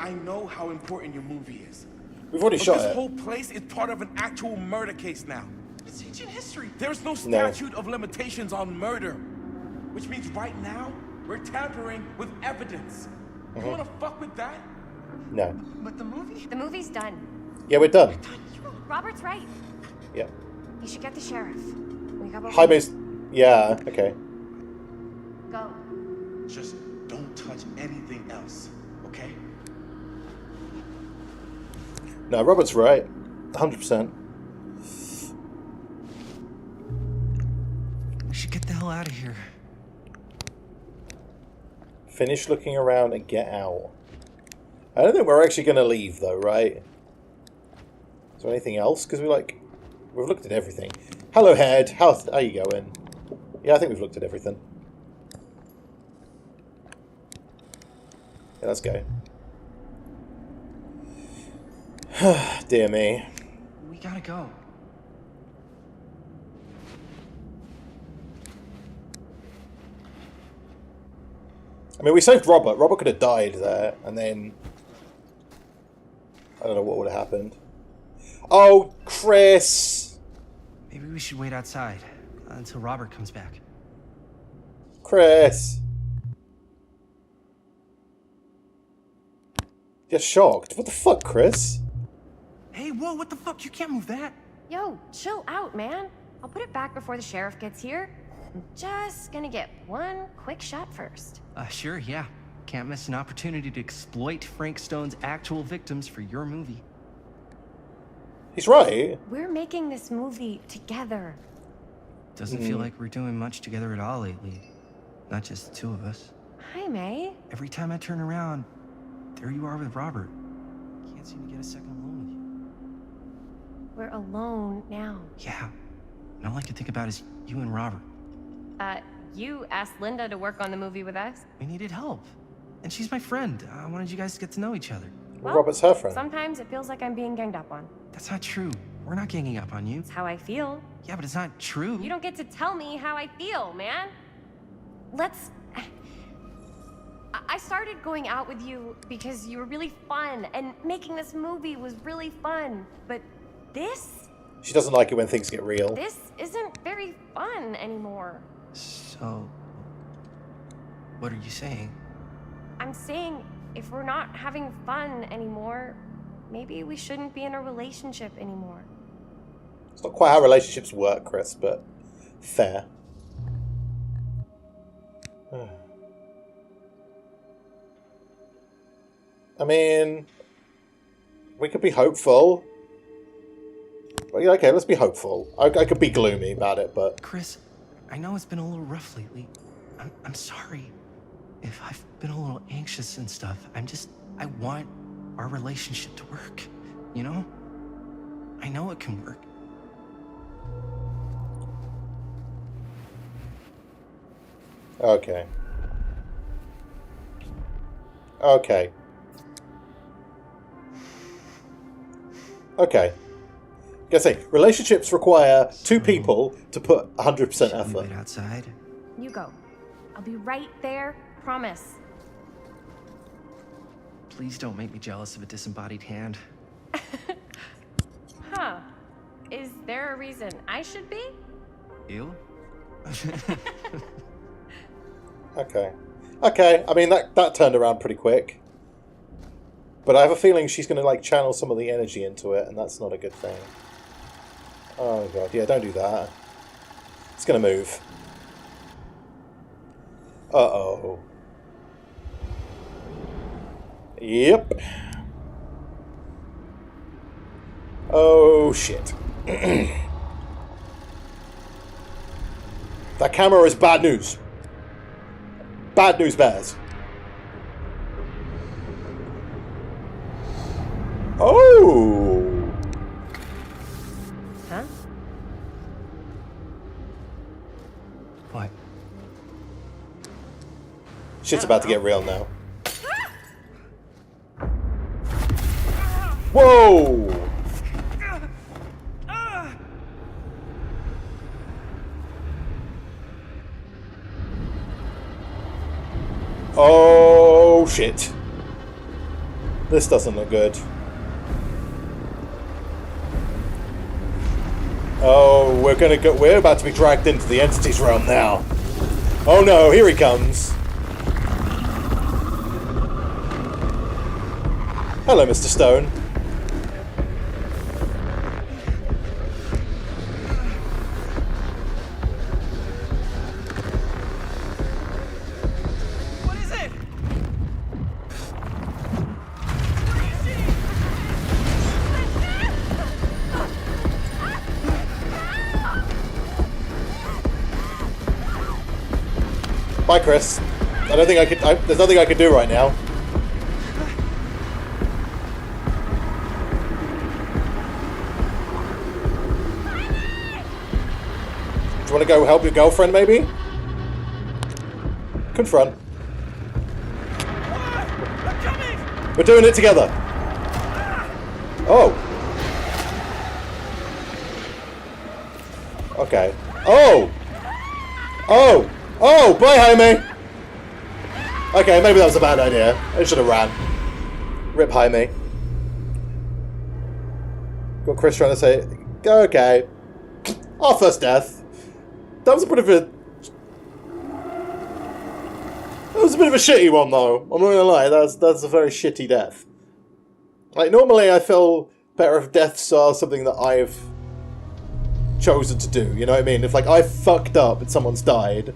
I know how important your movie is. We've already But shot this it. whole place is part of an actual murder case now. It's ancient history. There's no No. statute of limitations on murder. Which means right now, we're tampering with evidence. You wanna fuck with that? No. But the movie? The movie's done. Yeah, we're done. Robert's right. Yeah. You should get the sheriff. We got what we Jaime's... Yeah, okay. Go. Just don't touch anything else, okay? No, Robert's right. 100%. We should get the hell out of here. Finish looking around and get out. I don't think we're actually going to leave, though, right? Is there anything else? Because we've looked at everything. Hello, Head. How you going? Yeah, I think we've looked at everything. Yeah, let's go. Dear me. We gotta go. I mean, we saved Robert. Robert could have died there, and then... I don't know what would have happened. Oh, Chris! Maybe we should wait outside until Robert comes back. Chris! You're shocked. What the fuck, Chris? Hey, whoa, what the fuck? You can't move that. Yo, chill out, man. I'll put it back before the sheriff gets here. I'm just gonna get one quick shot first. Sure, yeah. Can't miss an opportunity to exploit Frank Stone's actual victims for your movie. He's right. We're making this movie together. Doesn't feel like we're doing much together at all lately. Not just the two of us. Hi, May. Every time I turn around, there you are with Robert. Can't seem to get a second alone with you. We're alone now. Yeah. And all I can think about is you and Robert. You asked Linda to work on the movie with us. We needed help. And she's my friend. I wanted you guys to get to know each other. Well, Robert's her friend. Sometimes it feels like I'm being ganged up on. That's not true. We're not ganging up on you. It's how I feel. Yeah, but it's not true. You don't get to tell me how I feel, man. Let's... I started going out with you because you were really fun, and making this movie was really fun. But this? She doesn't like it when things get real. This isn't very fun anymore. So... what are you saying? I'm saying if we're not having fun anymore, maybe we shouldn't be in a relationship anymore. It's not quite how relationships work, Chris, but fair. I mean, we could be hopeful. Well, yeah, okay, let's be hopeful. I could be gloomy about it, but... Chris, I know it's been a little rough lately. I'm sorry if I've been a little anxious and stuff. I want our relationship to work, you know? I know it can work. Okay. Okay. Okay. Gotta say, relationships require two people to put 100% effort. Wait outside. You go. I'll be right there, promise. Please don't make me jealous of a disembodied hand. Huh. Is there a reason I should be? You? Okay. Okay, I mean, that turned around pretty quick. But I have a feeling she's going to, like, channel some of the energy into it, and that's not a good thing. Oh, God. Yeah, don't do that. It's going to move. Uh-oh. Yep. Oh, shit. That camera is bad news. Bad news bears. Oh! Huh? What? Shit's about to get real now. Whoa! Oh shit. This doesn't look good. Oh, we're about to be dragged into the entities realm now. Oh no, here he comes. Hello, Mr. Stone. Bye, Chris. I don't think I could. There's nothing I can do right now. Do you want to go help your girlfriend, maybe? Confront. We're doing it together. Oh. Okay. Oh. Oh. Oh, bye, Jaime! Okay, maybe that was a bad idea. I should have ran. Rip Jaime. Got Chris trying to say, okay. Our first death. That was a bit of a... That was a bit of a shitty one, though. I'm not gonna lie, that's a very shitty death. Like, normally I feel better if deaths are something that I've chosen to do, you know what I mean? If, like, I fucked up and someone's died...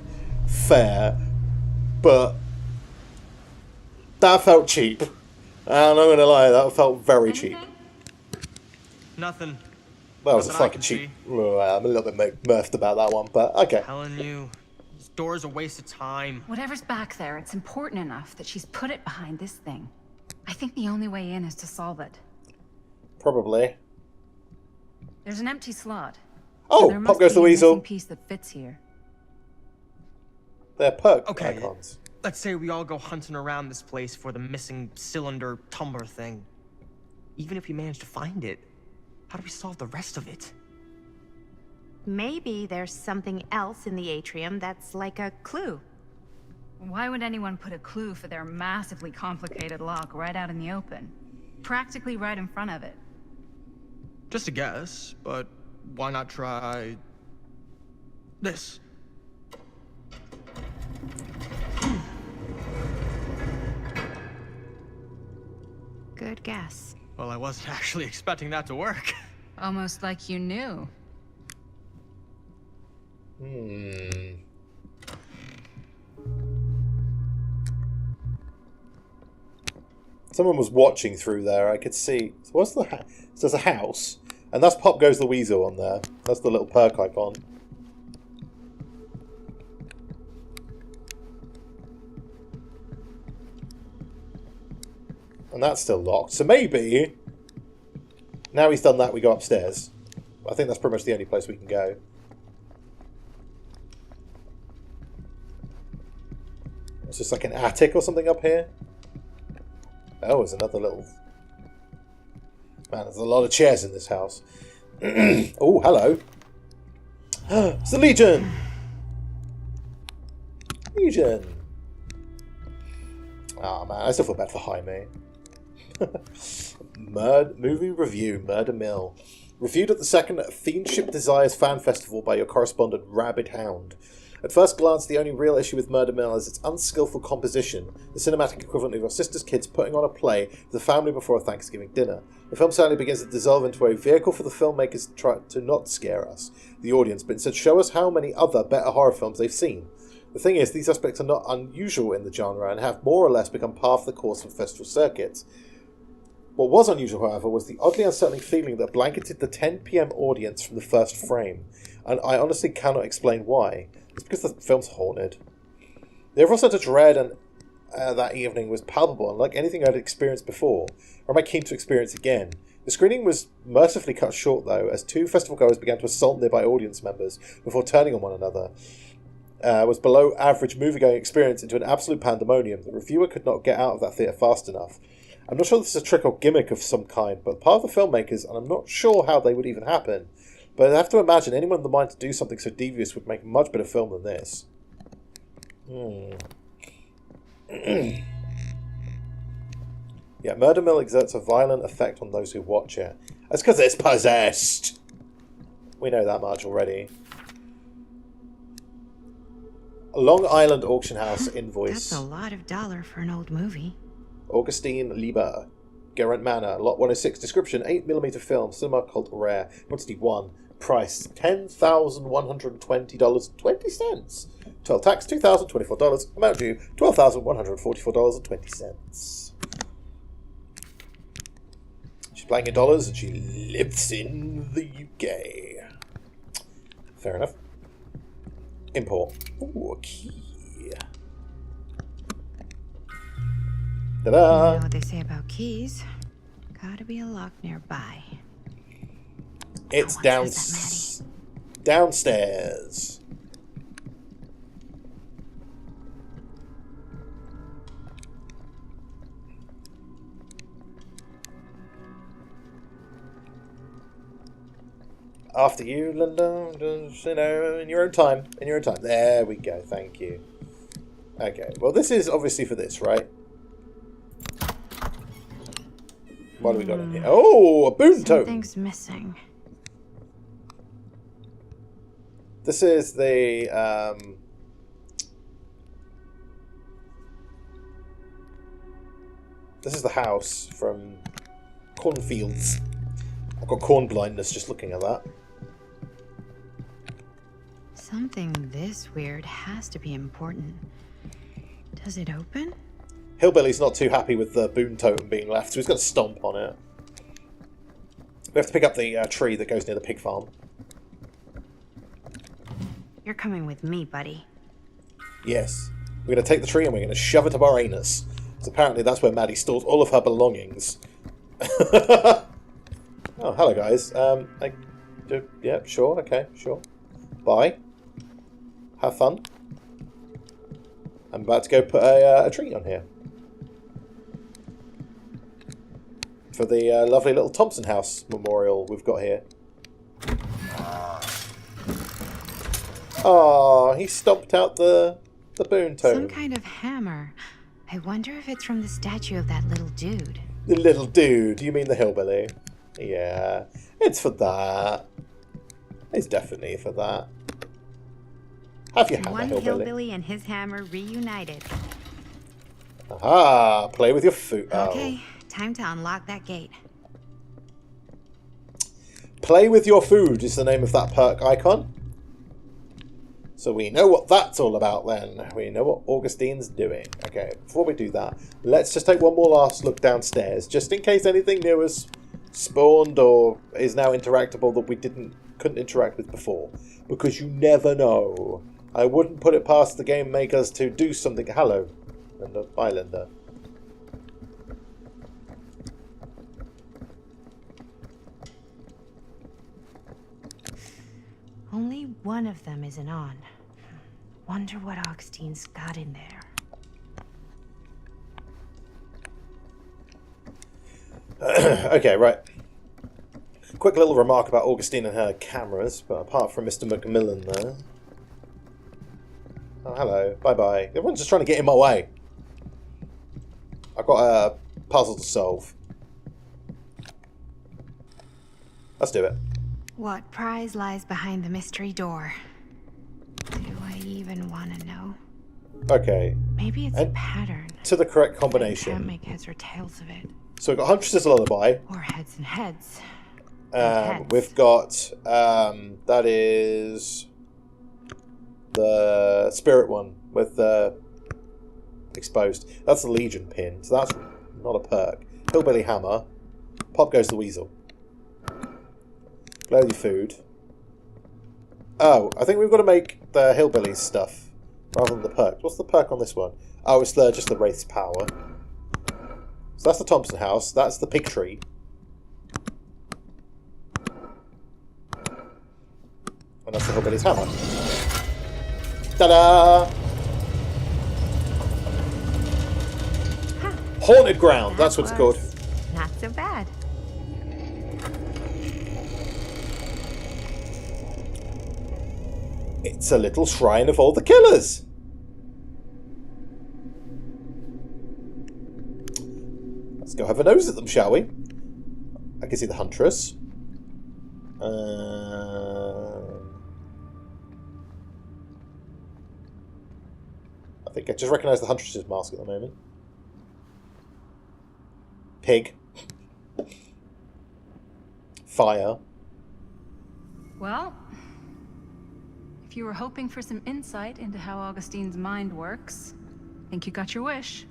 fair, but that felt cheap. And I'm not gonna lie, that felt very cheap. Nothing. That was a fucking cheap. Oh, I'm a little bit mirthed about that one, but okay. I'm telling you, this door's a waste of time. Whatever's back there, it's important enough that she's put it behind this thing. I think the only way in is to solve it. Probably. There's an empty slot. Oh, there pop must goes be the a weasel. missing piece that fits here. They're perk Okay, icons. let's say we all go hunting around this place for the missing cylinder tumbler thing. Even if we manage to find it, how do we solve the rest of it? Maybe there's something else in the atrium that's like a clue. Why would anyone put a clue for their massively complicated lock right out in the open? Practically right in front of it. Just a guess, but why not try this? Good guess. Well, I wasn't actually expecting that to work. Almost like you knew. Someone was watching through there. I could see. So what's the so there's a house, and that's Pop Goes the Weasel on there. That's the little perk icon. And that's still locked. So maybe now he's done that, we go upstairs. I think that's pretty much the only place we can go. It's just like an attic or something up here. Oh, there's another little... Man, there's a lot of chairs in this house. Oh, hello. It's the Legion! Legion! Oh man, I still feel bad for Jaime. Movie review, Murder Mill. Reviewed at the second Fiendship Desires Fan Festival by your correspondent, Rabid Hound. At first glance, the only real issue with Murder Mill is its unskillful composition, the cinematic equivalent of your sister's kids putting on a play for the family before a Thanksgiving dinner. The film sadly begins to dissolve into a vehicle for the filmmakers to try to not scare us, the audience, but instead show us how many other better horror films they've seen. The thing is, these aspects are not unusual in the genre and have more or less become part of the course of festival circuits. What was unusual, however, was the oddly unsettling feeling that blanketed the 10 PM audience from the first frame, and I honestly cannot explain why. It's because the film's haunted. The overall sense of dread and that evening was palpable, unlike anything I'd experienced before, or am I keen to experience again. The screening was mercifully cut short, though, as two festival goers began to assault nearby audience members before turning on one another. Was below average movie-going experience into an absolute pandemonium. The reviewer could not get out of that theatre fast enough. I'm not sure this is a trick or gimmick of some kind, but part of the filmmakers, and I'm not sure how they would even happen. But I have to imagine anyone with the mind to do something so devious would make a much better film than this. Yeah, Murder Mill exerts a violent effect on those who watch it. That's because it's possessed! We know that much already. A Long Island auction house invoice. That's a lot of dollar for an old movie. Augustine Lieber. Geraint Manor, Lot 106. Description, 8mm film, cinema cult rare. Quantity 1. Price, $10,120.20. Total tax, $2,024. Amount due, $12,144.20. She's playing in dollars and she lives in the UK. Fair enough. Import. Ooh, a key. Ta-da! You know what they say about keys. Gotta be a lock nearby. It's downstairs. After you, Linda. You know, in your own time. In your own time. There we go. Thank you. Okay. Well, this is obviously for this, right? What do we got in here? Oh, a boon totem. Something's missing. This is the this is the house from Cornfields. I've got corn blindness just looking at that. Something this weird has to be important. Does it open? Hillbilly's not too happy with the boon totem being left, so he's going to stomp on it. We have to pick up the tree that goes near the pig farm. You're coming with me, buddy. Yes. We're going to take the tree and we're going to shove it up our anus. Because apparently that's where Maddie stores all of her belongings. Oh, hello guys. Yeah, sure, okay, sure. Bye. Have fun. I'm about to go put a tree on here. For the lovely little Thompson House memorial we've got here. Oh, he stomped out the boon totem. Some kind of hammer. I wonder if it's from the statue of that little dude. The little dude? You mean the hillbilly? Yeah, it's for that. It's definitely for that. Have your hammer, One hillbilly. hillbilly and his hammer reunited. Aha! Play with your food. Okay, time to unlock that gate. Play with your food is the name of that perk icon. So we know what that's all about then. We know what Augustine's doing. Okay, before we do that, let's just take one more last look downstairs, just in case anything new has spawned or is now interactable that we couldn't interact with before. Because you never know. I wouldn't put it past the game makers to do something. Hello, Linda. Bye, Linda. Only one of them isn't on. Wonder what Augustine's got in there. Okay, right. Quick little remark about Augustine and her cameras, but apart from Mr. Macmillan there. Oh, hello. Bye-bye. Everyone's just trying to get in my way. I've got a puzzle to solve. Let's do it. What prize lies behind the mystery door? Do I even want to know? Okay. Maybe it's a pattern. To the correct I combination. can't make heads or tails of it. So we've got Huntress's Lullaby. Or heads and heads. We've got that is the spirit one with the exposed. That's the Legion pin, so that's not a perk. Hillbilly Hammer. Pop goes the weasel. Blow your food. Oh, I think we've got to make the hillbillies stuff rather than the perk. What's the perk on this one? Oh, it's just the Wraith's power. So that's the Thompson house. That's the pig tree. And that's the hillbilly's hammer. Ta-da! Haunted ground. That's what it's called. Not so bad. It's a little shrine of all the killers. Let's go have a nose at them, shall we? I can see the Huntress. I think I just recognise the Huntress's mask at the moment. Pig. Fire. Well, if you were hoping for some insight into how Augustine's mind works, I think you got your wish.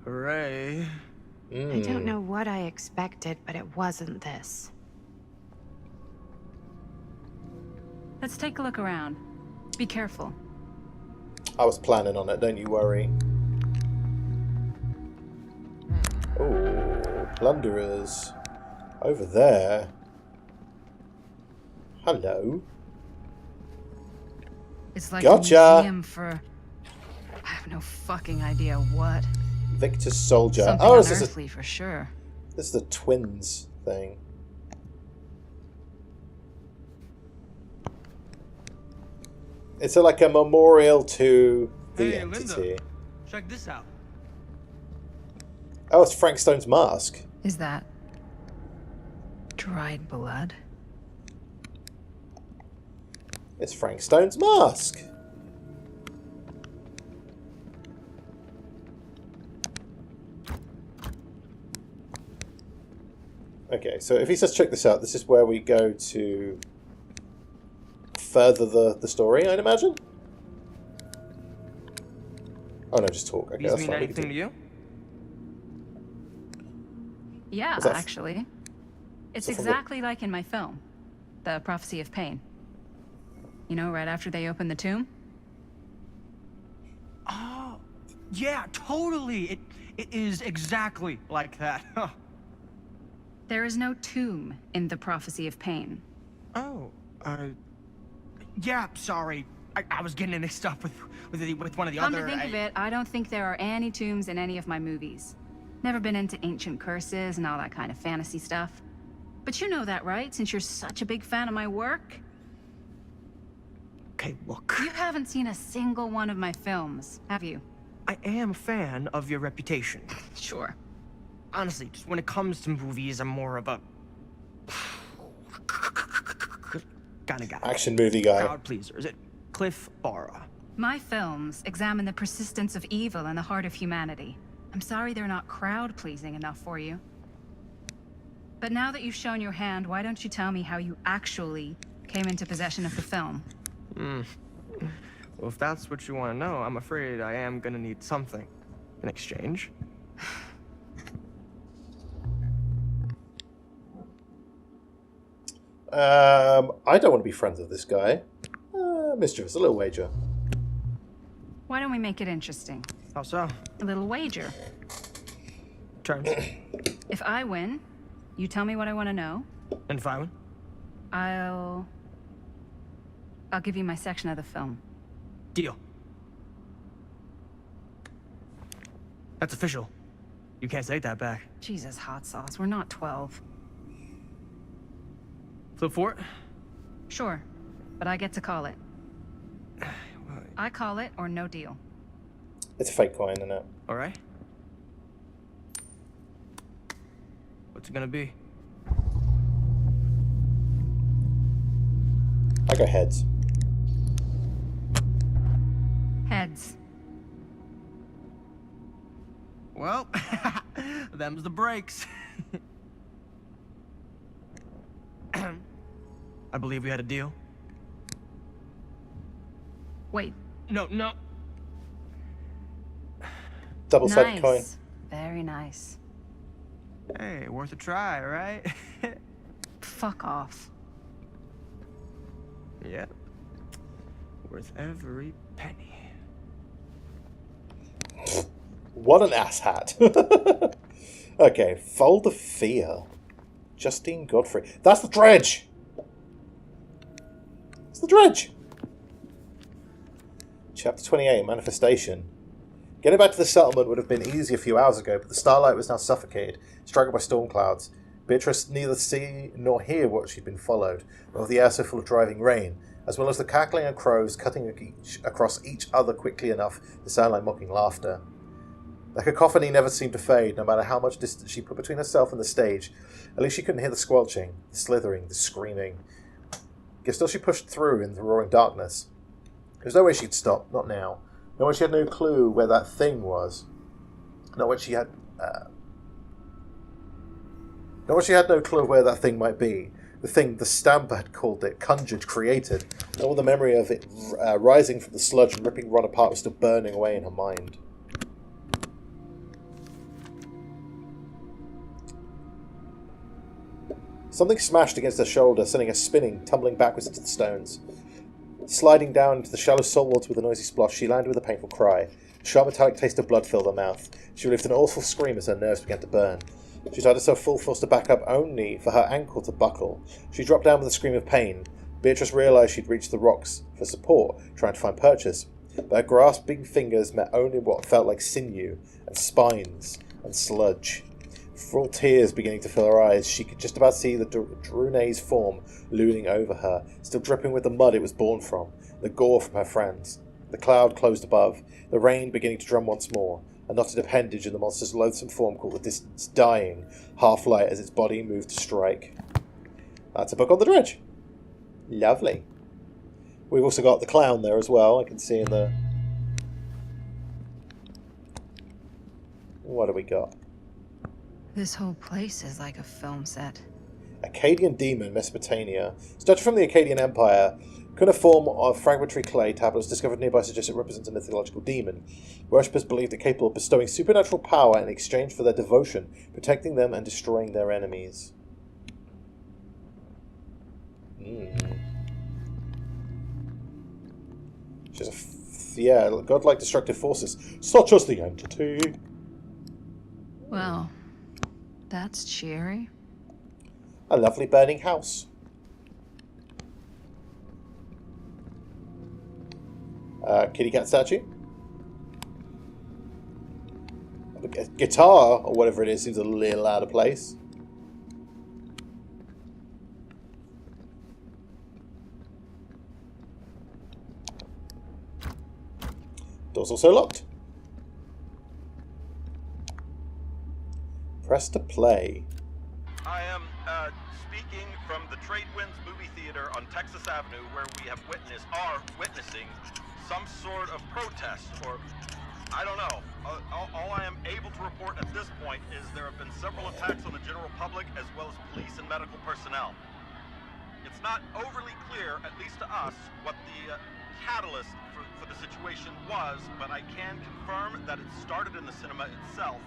Hooray. I don't know what I expected, but it wasn't this. Let's take a look around. Be careful. I was planning on it, don't you worry. Oh, plunderers. Over there. Hello. It's like Gotcha. a museum for... I have no fucking idea what. Victor Soldier. Something Oh, this unearthly for sure. This is the twins thing. It's like a memorial to the entity. Linda, check this out. Oh, it's Frank Stone's mask. Is that dried blood? It's Frank Stone's mask. Okay, so if he says check this out, this is where we go to further the story, I'd imagine? Oh no, just talk. Okay, These that's mean fine. anything to you? Yeah, What's that? actually. It's So from exactly like in my film, The Prophecy of Pain. You know, right after they open the tomb? Oh, yeah, totally. It is exactly like that. There is no tomb in The Prophecy of Pain. Oh, yeah, sorry. I was getting mixed up with one of the Come other... to think of it, I don't think there are any tombs in any of my movies. Never been into ancient curses and all that kind of fantasy stuff. But you know that, right? Since you're such a big fan of my work? Okay, look. You haven't seen a single one of my films, have you? I am a fan of your reputation. Sure. Honestly, just when it comes to movies, I'm more of a... kind of guy. Action movie guy. Crowd pleaser. Is it Cliff Barra? My films examine the persistence of evil in the heart of humanity. I'm sorry they're not crowd-pleasing enough for you. But now that you've shown your hand, why don't you tell me how you actually came into possession of the film? Well, if that's what you want to know, I'm afraid I am gonna need something in exchange. I don't want to be friends with this guy. Mischievous, a little wager. Why don't we make it interesting? How so? A little wager. Terms. If I win, you tell me what I want to know. And if I win? I'll give you my section of the film. Deal. That's official. You can't take that back. Jesus, hot sauce. We're not 12. Flip for it? Sure, but I get to call it. I call it or no deal. It's a fake coin, isn't it? All right. What's it gonna be? I go heads. Heads. Well, them's the breaks. I believe we had a deal. Wait. No. Double-sided coin. Very nice. Hey, worth a try, right? Fuck off. Yep. Worth every penny. What an asshat. Okay, Fold of Fear. Justine Godfrey. That's the dredge! It's the dredge! Chapter 28, Manifestation. Getting back to the settlement would have been easy a few hours ago, but the starlight was now suffocated, strangled by storm clouds. Beatrice neither see nor hear what she'd been followed, nor the air so full of driving rain, as well as the cackling of crows cutting across each other quickly enough to sound like mocking laughter. The cacophony never seemed to fade, no matter how much distance she put between herself and the stage. At least she couldn't hear the squelching, the slithering, the screaming. Yet still she pushed through in the roaring darkness. There was no way she'd stop, not now. Not when she had no clue where that thing was. Not when she had no clue where that thing might be. The thing the Stamper had called it, conjured, created. All the memory of it rising from the sludge and ripping Ron apart was still burning away in her mind. Something smashed against her shoulder, sending her spinning, tumbling backwards into the stones. Sliding down into the shallow salt water with a noisy splosh, she landed with a painful cry. A sharp metallic taste of blood filled her mouth. She released an awful scream as her nerves began to burn. She tried herself full force to back up, only for her ankle to buckle. She dropped down with a scream of pain. Beatrice realised she'd reached the rocks for support, trying to find purchase. But her grasping fingers met only what felt like sinew, and spines, and sludge. Full tears beginning to fill her eyes, she could just about see the Drune's form looming over her, still dripping with the mud it was born from, the gore from her friends. The cloud closed above, the rain beginning to drum once more, a knotted appendage in the monster's loathsome form caught the distance, dying, half-light as its body moved to strike. That's a book on the dredge. Lovely. We've also got the clown there as well, I can see in the... What do we got? This whole place is like a film set. Akkadian demon, Mesopotamia. Statue from the Akkadian Empire. Cuneiform of fragmentary clay tablets discovered nearby suggest it represents a mythological demon. Worshippers believed it capable of bestowing supernatural power in exchange for their devotion, protecting them and destroying their enemies. She's a godlike destructive forces, such as the entity. Well, that's cheery. A lovely burning house. Kitty cat statue. A guitar, or whatever it is, seems a little out of place. Door's also locked. Press to play. I am speaking from the Trade Winds Movie Theater on Texas Avenue, where we are witnessing some sort of protest, or I don't know. All I am able to report at this point is there have been several attacks on the general public as well as police and medical personnel. It's not overly clear, at least to us, what the catalyst for the situation was, but I can confirm that it started in the cinema itself.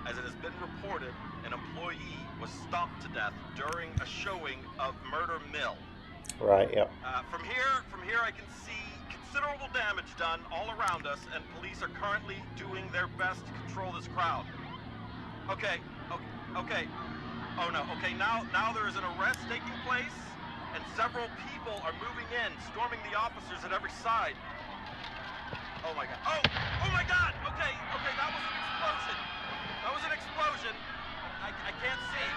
As it has been reported, an employee was stomped to death during a showing of Murder Mill. Right, yep. From here I can see considerable damage done all around us, and police are currently doing their best to control this crowd. Okay. Oh no, okay, now there is an arrest taking place, and several people are moving in, storming the officers at every side. Oh my god. Oh my god! Okay, that was an explosion. That was an explosion. I can't see.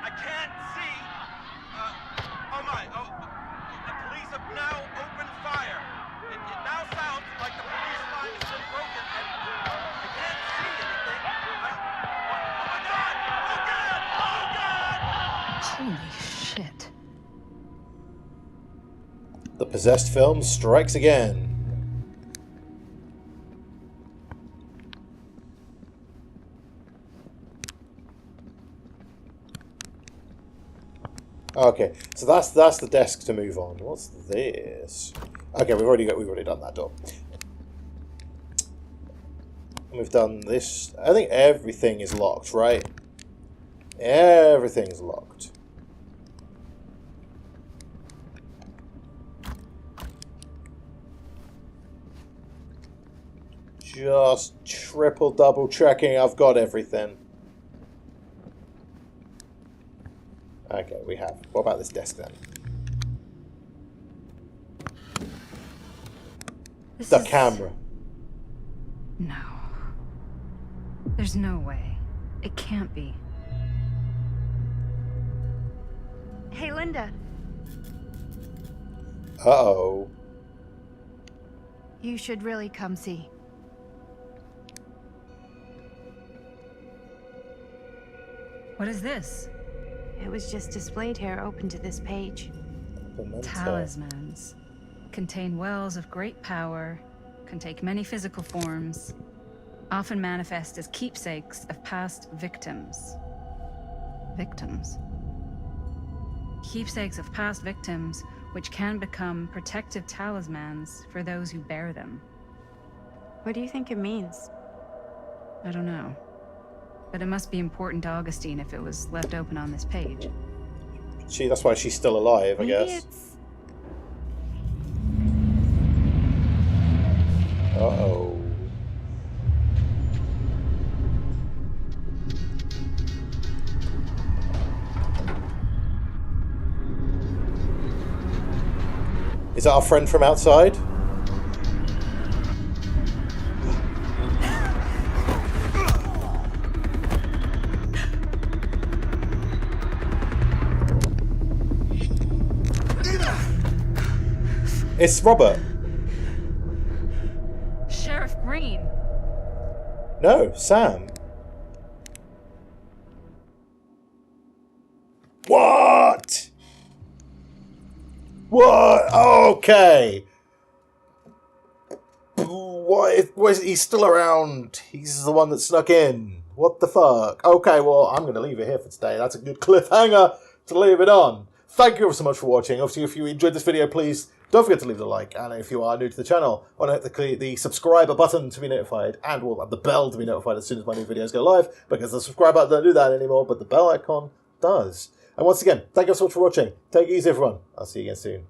I can't see. The police have now opened fire. It now sounds like the police line has been broken, and I can't see anything. Oh my god! Oh god! Holy shit. The possessed film strikes again. Okay, so that's the desk to move on. What's this? Okay, we've already done that door. We've done this. I think everything is locked, right? Everything's locked. Just triple double checking I've got everything. Okay, we have. What about this desk then? The camera. No. There's no way. It can't be. Hey, Linda. Uh-oh. You should really come see. What is this? It was just displayed here, open to this page. Talismans. Contain wells of great power, can take many physical forms, often manifest as keepsakes of past victims. Victims? Keepsakes of past victims, which can become protective talismans for those who bear them. What do you think it means? I don't know. But it must be important to Augustine if it was left open on this page. That's why she's still alive, I guess. Uh-oh. Is that our friend from outside? It's Robert. Sheriff Green. No, Sam. What? What? Okay. What? He's still around. He's the one that snuck in. What the fuck? Okay, well, I'm going to leave it here for today. That's a good cliffhanger to leave it on. Thank you so much for watching. Obviously, if you enjoyed this video, please don't forget to leave the like. And if you are new to the channel, why not hit the subscribe button to be notified, and the bell to be notified as soon as my new videos go live, because the subscribe button don't do that anymore, but the bell icon does. And once again, thank you so much for watching. Take it easy, everyone. I'll see you again soon.